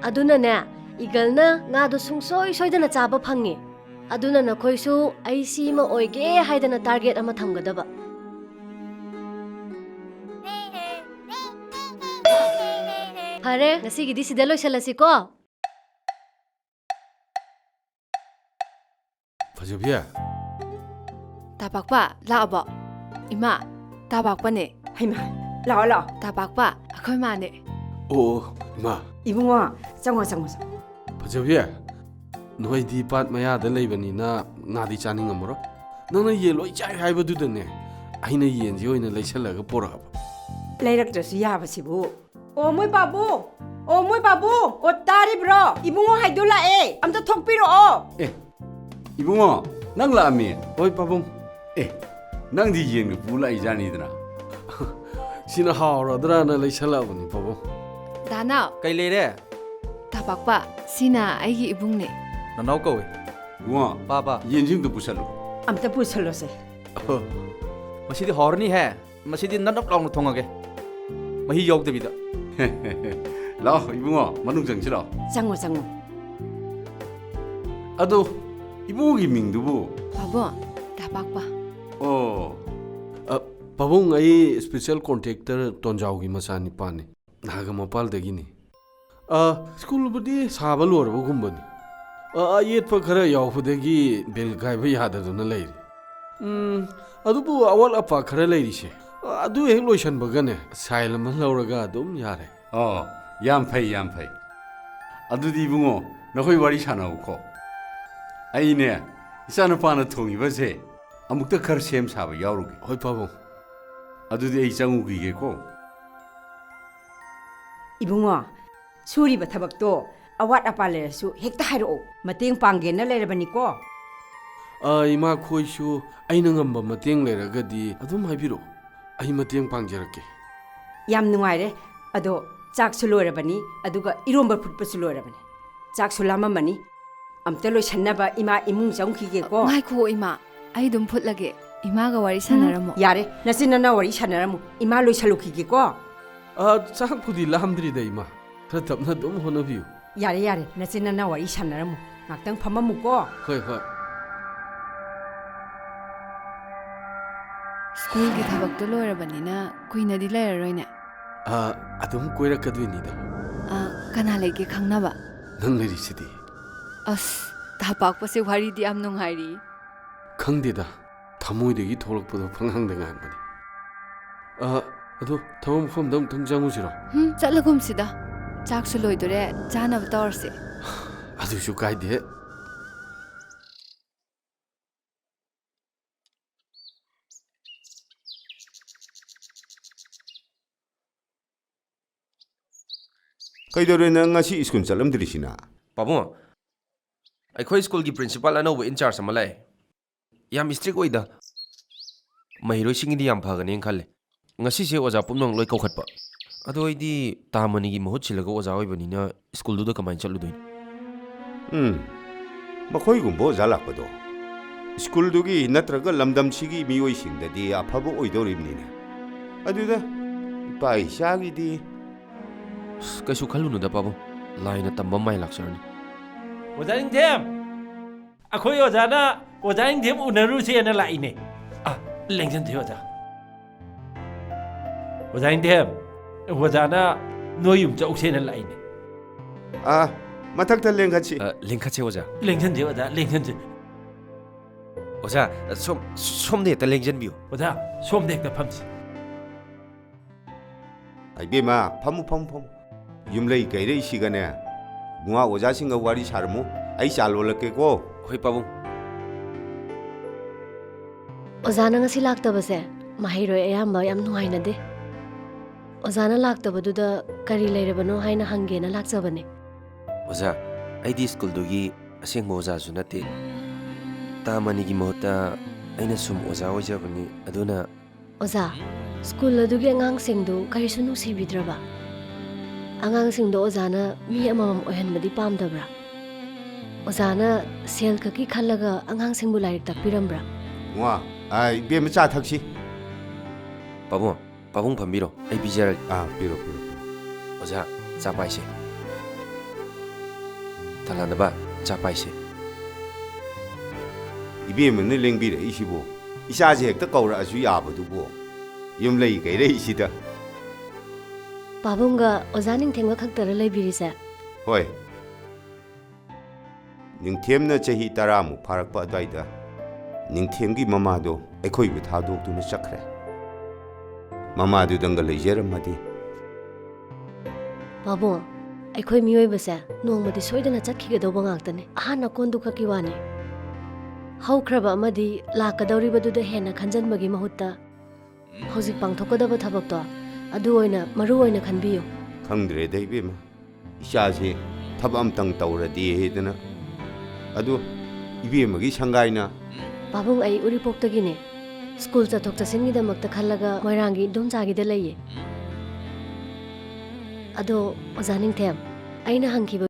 ꯑꯗꯨꯅꯅꯦ ꯏꯒꯜꯅ ꯉꯥꯗꯨ ꯁꯨꯡꯁꯣꯏ ꯁꯣꯏꯗꯅ ꯆꯥꯕ ꯐꯪꯉꯦ ꯑꯗꯨꯅ ꯅꯈꯣꯏꯁꯨ ꯑꯩ ꯁꯤꯃ ꯑꯣꯏꯒꯦ ꯍꯥꯏꯗꯅ ꯇꯥꯔꯒꯦꯠ ꯑꯃ ꯊꯝꯒꯗꯕ ꯐꯔꯦ ꯉꯁꯤꯒꯤꯗꯤ ꯁꯤꯗ ꯂꯣꯏꯁꯜꯂꯁꯤꯀꯣ ꯐꯖꯕꯤ ꯇꯥꯄꯥꯛꯄ ꯂꯥꯛꯑꯕꯣ ꯏꯃꯥ ꯇꯥꯄꯥꯛꯄꯅꯦ ꯍꯩꯃꯥ ꯂꯥꯛꯑꯣ ꯂꯥꯛꯑꯣ ꯇꯥꯄꯥꯛꯄ ꯑꯩꯈꯣꯏ ꯃꯥꯅꯦ ꯑꯣ ꯏꯃꯥ 이붕어 짱어 ꯐꯖꯕꯤ ꯅꯣꯏꯗꯤ ꯄꯥꯠ ꯃꯌꯥꯗ ꯂꯩꯕꯅꯤꯅ ꯉꯥꯗꯤ ꯆꯥꯅꯤꯡꯉꯝꯃꯔꯣꯏ ꯅꯪꯅ ꯌꯦꯟ ꯂꯣꯏ ꯆꯥꯏ ꯍꯥꯏꯕꯗꯨꯗꯅꯦ ꯑꯩꯅ ꯌꯦꯟꯁꯤ ꯑꯣꯏꯅ ꯂꯩꯁꯜꯂꯒ ꯄꯣꯔꯛꯑꯕ 레이락저스 야바시부 어머이 바보 어머이 바보 어따리 브러 이붕어 하이돌라에 암자 톡비로 에 이붕어 낭 라미 어이 빠봉 에 낭디 옌 불라이자니드나 시나 하오라드라나 ꯂꯩꯁꯜꯂꯛꯑꯕꯅꯤ ꯄꯥꯕꯨꯡ 다나 ꯀꯩ ꯂꯩꯔꯦ ꯇꯥꯄꯥꯛꯄ ꯁꯤꯅ ꯑꯩꯒꯤ ꯏꯕꯨꯡꯅꯦ ꯅꯅꯥꯎ ꯀꯧꯏ ꯉꯣ ꯄꯥꯕ ꯌꯦꯟꯁꯤꯡꯗꯣ ꯄꯨꯁꯜꯂꯨ ꯑꯝꯇ ꯄꯨꯁꯜꯂꯣꯁꯦ ꯃꯁꯤꯗꯤ ꯍꯥꯎꯔꯅꯤꯍꯦ ꯃꯁꯤꯗꯤ ꯅꯞ ꯂꯥꯎꯅ ꯊꯣꯡꯉꯒꯦ ꯃꯍꯤ ꯌꯥꯎꯗꯕꯤꯗ ꯂꯥꯛꯑꯣ ꯏꯕꯨꯡꯉꯣ ꯃꯅꯨꯡ ꯆꯪꯁꯤ ꯂꯥꯛꯑꯣ ꯆꯪꯉꯣ ꯆꯪꯉꯣ ꯑꯗꯣ ꯏꯕꯨꯡꯒꯤ ꯃꯤꯡꯗꯨꯕꯨ ꯄꯥꯕꯨꯡ ꯇꯥꯄꯥꯛꯄ ꯑꯣ ꯄꯥꯕꯨꯡ ꯑꯩ ꯁ꯭ꯄꯦꯁꯦꯜ ꯀꯣꯟꯇ꯭ꯔꯦꯛꯇꯔ ꯇꯣꯟꯖꯥꯎꯒꯤ ꯃꯆꯥꯅꯤꯄꯥꯅꯤ ꯅꯥꯒꯃꯄꯥꯜꯗꯒꯤꯅꯤ ꯁ꯭ꯀꯨꯜꯕꯨꯗꯤ ꯁꯥꯕ ꯂꯣꯏꯔꯕꯒꯨꯝꯕꯅꯤ ꯑꯌꯦꯠꯄ ꯈꯔ ꯌꯥꯎꯕꯗꯒꯤ ꯕꯦꯜ ꯀꯥꯏꯕ ꯌꯥꯗꯗꯨꯅ ꯂꯩꯔꯤ ꯑꯗꯨꯕꯨ ꯑꯋꯥꯠ ꯑꯄꯥ ꯈꯔ ꯂꯩꯔꯤꯁꯦ ꯑꯗꯨ ꯍꯦꯛ ꯂꯣꯏꯁꯟꯕꯒꯅꯦ ꯁꯥꯏꯜ ꯑꯃ ꯂꯧꯔꯒ ꯑꯗꯨꯝ ꯌꯥꯔꯦ ꯑꯣ ꯌꯥꯝ ꯐꯩ ꯌꯥꯝ ꯐꯩ ꯑꯗꯨꯗꯤ ꯏꯕꯨꯡꯉꯣ ꯅꯈꯣꯏ ꯋꯥꯔꯤ ꯁꯥꯟꯅꯧꯀꯣ ꯑꯩꯅꯦ ꯏꯆꯥꯅꯨꯄꯥꯅ ꯊꯣꯡꯉꯤꯕꯁꯦ ꯑꯃꯨꯛꯇ ꯈꯔ ꯁꯦꯝ ꯁꯥꯕ ꯌꯥꯎꯔꯨꯒꯦ ꯍꯣꯏ ꯄꯥꯕꯨꯡ ꯑꯗꯨꯗꯤ ꯑꯩ ꯆꯪꯉꯨꯈꯤꯒꯦꯀꯣ 이붕어 수리바 타박도 아왓 아빨레수 헥다 하이로 마땡 빵게나 레르바니꼬 이마 코이슈 아이는 ngamba mateng leragadi adum haibiro ai mateng pangjarake ꯌꯥꯝ ꯅꯨꯡꯉꯥꯏꯔꯦ ꯑꯗꯣ ꯆꯥꯛꯁꯨ ꯂꯣꯏꯔꯕꯅꯤ ꯑꯗꯨꯒ ꯏꯔꯣꯝꯕ ꯐꯨꯠꯄꯁꯨ ꯂꯣꯏꯔꯕꯅꯤ ꯆꯥꯛꯁꯨ ꯂꯥꯝꯃꯝꯃꯅꯤ ꯑꯝꯇ ꯂꯣꯏꯁꯟꯅꯕ ꯏꯃꯥ ꯏꯃꯨꯡ ꯆꯪꯈꯤꯒꯦꯀꯣ ꯉꯥꯏꯈꯣ 이마 ꯑꯩ ꯑꯗꯨꯝ ꯐꯨꯠꯂꯒꯦ 이마가 와리 사나라모 야래 나시나나 와리 사나라모 이마 로이살로키게고 ꯆꯥꯛꯄꯨꯗꯤ ꯂꯥꯝꯗ꯭ꯔꯤꯗ ꯏꯃꯥ ꯈꯔ ꯇꯞꯅ ꯑꯗꯨꯝ ꯍꯣꯠꯅꯕꯤꯌꯨ 야래 야래 나시나나 와리 사나라모 ꯉꯥꯛꯇꯪ ꯐꯝꯃꯝꯃꯨꯀꯣ ꯍꯣꯏ ꯍꯣꯏ 스쿨ꯒꯤ ꯊꯕꯛꯇꯣ ꯂꯣꯏꯔꯕꯅꯤꯅ ꯀꯨꯏꯅꯗꯤ ꯂꯩꯔꯔꯣꯏꯅꯦ ꯑꯗꯨꯝ ꯀꯣꯏꯔꯛꯀꯗꯣꯏꯅꯤꯗ ꯀꯅꯥ ꯂꯩꯒꯦ ꯈꯪꯅꯕ ꯅꯪ ꯂꯩꯔꯤꯁꯤꯗꯤ ꯑꯁ ꯇꯥꯄꯥꯛꯄꯁꯦ ꯋꯥꯔꯤꯗꯤ ꯌꯥꯝ ꯅꯨꯡꯉꯥꯏꯔꯤ ꯈꯪꯗꯦꯗ ꯊꯃꯣꯏꯗꯒꯤ ꯊꯣꯛꯂꯛꯄꯗꯣ ꯄꯪꯍꯪꯗ ꯉꯥꯡꯕꯅꯤ ꯑꯗꯣ ꯊꯕꯛ ꯃꯐꯝꯗ ꯑꯃꯨꯛꯇꯪ ꯆꯪꯉꯨꯁꯤꯔꯣ ꯆꯠꯂꯒꯨꯝꯁꯤꯗ ꯆꯥꯛꯁꯨ ꯂꯣꯏꯗꯣꯔꯦ ꯆꯥꯅꯕ ꯇꯧꯔꯁꯦ ꯑꯗꯨꯁꯨ ꯀꯥꯏꯗꯦ ꯀꯩꯗꯧꯔꯦ ꯅꯪ ꯉꯁꯤ ꯁ꯭ꯀꯨꯜ ꯆꯠꯂꯝꯗ꯭ꯔꯤꯁꯤꯅ ꯄꯥꯕꯨꯡ ꯑꯩꯈꯣꯏ ꯁ꯭ꯀꯨꯜꯒꯤ ꯄ꯭ꯔꯤꯟꯁꯤꯄꯥꯜ ꯑꯅꯧꯕ ꯏꯟꯆꯥꯔꯖ ꯑꯃ ꯂꯥꯛꯑꯦ ꯌꯥꯝ ꯁ꯭ꯇ꯭ꯔꯤꯛ ꯑꯣꯏꯗ ꯃꯍꯩꯔꯣꯏꯁꯤꯡꯒꯤꯗꯤ ꯌꯥꯝ ꯐꯒꯅꯦꯅ ꯈꯜꯂꯦ ꯉꯁꯤꯁꯦ ꯑꯣꯖꯥ ꯄꯨꯝꯅꯃꯛ ꯂꯣꯏ ꯀꯧꯈꯠꯄ ꯑꯗꯣ ꯑꯩꯗꯤ ꯇꯥꯃꯅꯤꯒꯤ ꯃꯍꯨꯠ ꯁꯤꯜꯂꯒ ꯑꯣꯖꯥ ꯑꯣꯏꯕꯅꯤꯅ ꯁ꯭ꯀꯨꯜꯗꯨꯗ ꯀꯃꯥꯏꯅ ꯆꯠꯂꯨꯗꯣꯏꯅꯣ ꯃꯈꯣꯏꯒꯨꯝꯕ ꯑꯣꯖꯥ ꯂꯥꯛꯄꯗꯣ ꯁ꯭ꯀꯨꯜꯗꯨꯒꯤ ꯅꯠꯇ꯭ꯔꯒ ꯂꯝꯗꯝꯁꯤꯒꯤ ꯃꯤꯑꯣꯏꯁꯤꯡꯗꯗꯤ ꯑꯐꯕ ꯑꯣꯏꯗꯧꯔꯤꯕꯅꯤꯅꯦ ꯑꯗꯨꯗ ꯏꯄꯥ ꯏꯆꯥꯒꯤꯗꯤ ꯀꯩꯁꯨ ꯈꯜꯂꯨꯅꯨꯗ ꯄꯥꯕꯨꯡ ꯂꯥꯏꯅ ꯇꯝꯕ ꯃꯥꯏ ꯂꯥꯛꯆꯔꯅꯤ ꯑꯣꯖꯥ ꯅꯤꯡꯊꯦꯝ ꯑꯩꯈꯣꯏ ꯑꯣꯖꯥꯅ ꯑꯣꯖꯥ ꯅꯤꯡꯊꯦꯝ ꯎꯅꯔꯨꯁꯦꯅ ꯂꯥꯛꯏꯅꯦ ꯂꯦꯡꯖꯟꯊꯦ ꯑꯣꯖꯥ ꯑꯣꯖꯥ ꯅꯤꯡꯊꯦꯝ ꯑꯣꯖꯥꯅ ꯅꯣꯏ ꯌꯨꯝ ꯆꯧꯁꯦꯅ ꯂꯥꯛꯏꯅꯦ ꯃꯊꯛꯇ ꯂꯦꯡꯈꯠꯁꯤ ꯂꯦꯡꯈꯠꯁꯦ ꯑꯣꯖꯥ ꯂꯦꯡꯖꯟꯁꯦ ꯑꯣꯖꯥ ꯂꯦꯡꯖꯟꯁꯦ ꯑꯣꯖꯥ ꯁꯣꯝꯗ ꯍꯦꯛꯇ ꯂꯦꯡꯖꯟꯕꯤꯌꯨ ꯑꯣꯖꯥ ꯁꯣꯝꯗ ꯍꯦꯛꯇ ꯐꯝꯁꯤ ꯏꯕꯦꯝꯃ ꯐꯝꯃꯨ ꯐꯝꯃꯨ ꯐꯝꯃꯨ ꯌꯨꯝꯂꯩ ꯀꯩꯔꯩꯁꯤꯒꯅꯦ ꯕꯨꯡꯉꯥ ꯑꯣꯖꯥꯁꯤꯡꯒ ꯋꯥꯔꯤ ꯁꯥꯔꯝꯃꯨ ꯑꯩ ꯆꯥ ꯂꯣꯜꯂꯛꯀꯦꯀꯣ ꯍꯣꯏ ꯄꯥꯕꯨꯡ ꯑꯣꯖꯥꯅ ꯉꯁꯤ ꯂꯥꯛꯇꯕꯁꯦ ꯃꯍꯩꯔꯣꯏ ꯑꯌꯥꯝꯕ ꯌꯥꯝ ꯅꯨꯡꯉꯥꯏꯅꯗꯦ ꯑꯣꯖꯥꯅ ꯂꯥꯛꯇꯕꯗꯨꯗ ꯀꯔꯤ ꯂꯩꯔꯕꯅꯣ ꯍꯥꯏꯅ ꯍꯪꯒꯦꯅ ꯂꯥꯛꯆꯕꯅꯦ ꯑꯣꯖꯥ ꯑꯩꯗꯤ ꯁ꯭ꯀꯨꯜꯗꯨꯒꯤ ꯑꯁꯦꯡꯕ ꯑꯣꯖꯥꯁꯨ ꯅꯠꯇꯦ ꯇꯥꯃꯅꯤꯒꯤ ꯃꯍꯨꯠꯇ ꯑꯩꯅ ꯁꯨꯝ ꯑꯣꯖꯥ ꯑꯣꯏꯖꯕꯅꯤ ꯑꯗꯨꯅ ꯑꯣꯖꯥ ꯁ꯭ꯀꯨꯜ ꯑꯗꯨꯒꯤ ꯑꯉꯥꯡꯁꯤꯡꯗꯨ ꯀꯔꯤꯁꯨ ꯅꯨꯡꯁꯤꯕꯤꯗ꯭ꯔꯕ ꯑꯉꯥꯡꯁꯤꯡꯗꯣ ꯑꯣꯖꯥꯅ ꯃꯤ ꯑꯃꯃꯝ ꯑꯣꯏꯍꯟꯕꯗꯤ ꯄꯥꯝꯗꯕ꯭ꯔꯥ ꯑꯣꯖꯥꯅ ꯁꯦꯜ ꯈꯛꯀꯤ ꯈꯜꯂꯒ ꯑꯉꯥꯡꯁꯤꯡꯕꯨ ꯂꯥꯏꯔꯤꯛ ꯇꯥꯛꯄꯤꯔꯝꯕ꯭ꯔꯥ ꯏꯕꯦꯝꯃ ꯆꯥ ꯊꯛꯁꯤ ꯄꯥꯕꯨꯡ ꯐꯝꯕꯤꯔꯣ ꯑꯩ ꯄꯤꯖꯔꯒꯦ ꯄꯤꯔꯣ ꯄꯤꯔꯣ ꯑꯣꯖꯥ ꯆꯥ ꯄꯥꯏꯁꯦ ꯊꯜꯍꯟꯅꯕ ꯆꯥ ꯄꯥꯏꯁꯦ 이비에면은 랭비레이시보 이샤지 헥다 거울아주 야버두고 염레이 게레이시다 바봉가 오자닝 탱과 각다를 레비리세 호이 닝템나 제히 따라무 파락바 아다이다 닝템기 마마도 에코이비 타도옥두는 짝크레 마마도 덩글 레이제르마디 바봉 ꯑꯩꯈꯣꯏ ꯃꯤꯑꯣꯏꯕꯁꯦ ꯅꯣꯡꯃꯗꯤ ꯁꯣꯏꯗꯅ ꯆꯠꯈꯤꯒꯗꯧꯕ ꯉꯥꯛꯇꯅꯤ ꯑꯍꯥꯟꯅ ꯀꯣꯟꯗꯨ ꯈꯛꯀꯤ ꯋꯥꯅꯤ ꯍꯧꯈ꯭ꯔꯕ ꯑꯃꯗꯤ ꯂꯥꯛꯀꯗꯧꯔꯤꯕꯗꯨꯗ ꯍꯦꯟꯅ ꯈꯟꯖꯟꯕꯒꯤ ꯃꯍꯨꯠꯇ ꯍꯧꯖꯤꯛ ꯄꯥꯡꯊꯣꯛꯀꯗꯕ ꯊꯕꯛꯇꯣ ꯑꯗꯨ ꯑꯣꯏꯅ ꯃꯔꯨ ꯑꯣꯏꯅ ꯈꯟꯕꯤꯌꯨ ꯈꯪꯗ꯭ꯔꯦꯗ ꯏꯕꯦꯝꯃ ꯏꯆꯥꯁꯦ ꯊꯕꯛ ꯑꯝꯇꯪ ꯇꯧꯔꯗꯤ ꯍꯦꯗꯅ ꯑꯗꯨ 이비에ꯃꯒꯤ ꯁꯪꯒꯥꯏꯅ ꯄꯥꯕꯨꯡ ꯑꯩ ꯎꯔꯤꯄꯣꯛꯇꯒꯤꯅꯦ ꯁ꯭ꯀꯨꯜ ꯆꯠꯊꯣꯛ ꯆꯠꯁꯤꯟꯒꯤꯗꯃꯛꯇ ꯈꯜꯂꯒ ꯃꯣꯏꯔꯥꯡꯒꯤ ꯏꯗꯣꯝꯆꯥꯒꯤꯗ ꯂꯩꯌꯦ ꯑꯗꯣ ꯑꯣꯖꯥ ꯅꯤꯡꯊꯦꯝ ꯑꯩꯅ ꯍꯪꯈꯤꯕ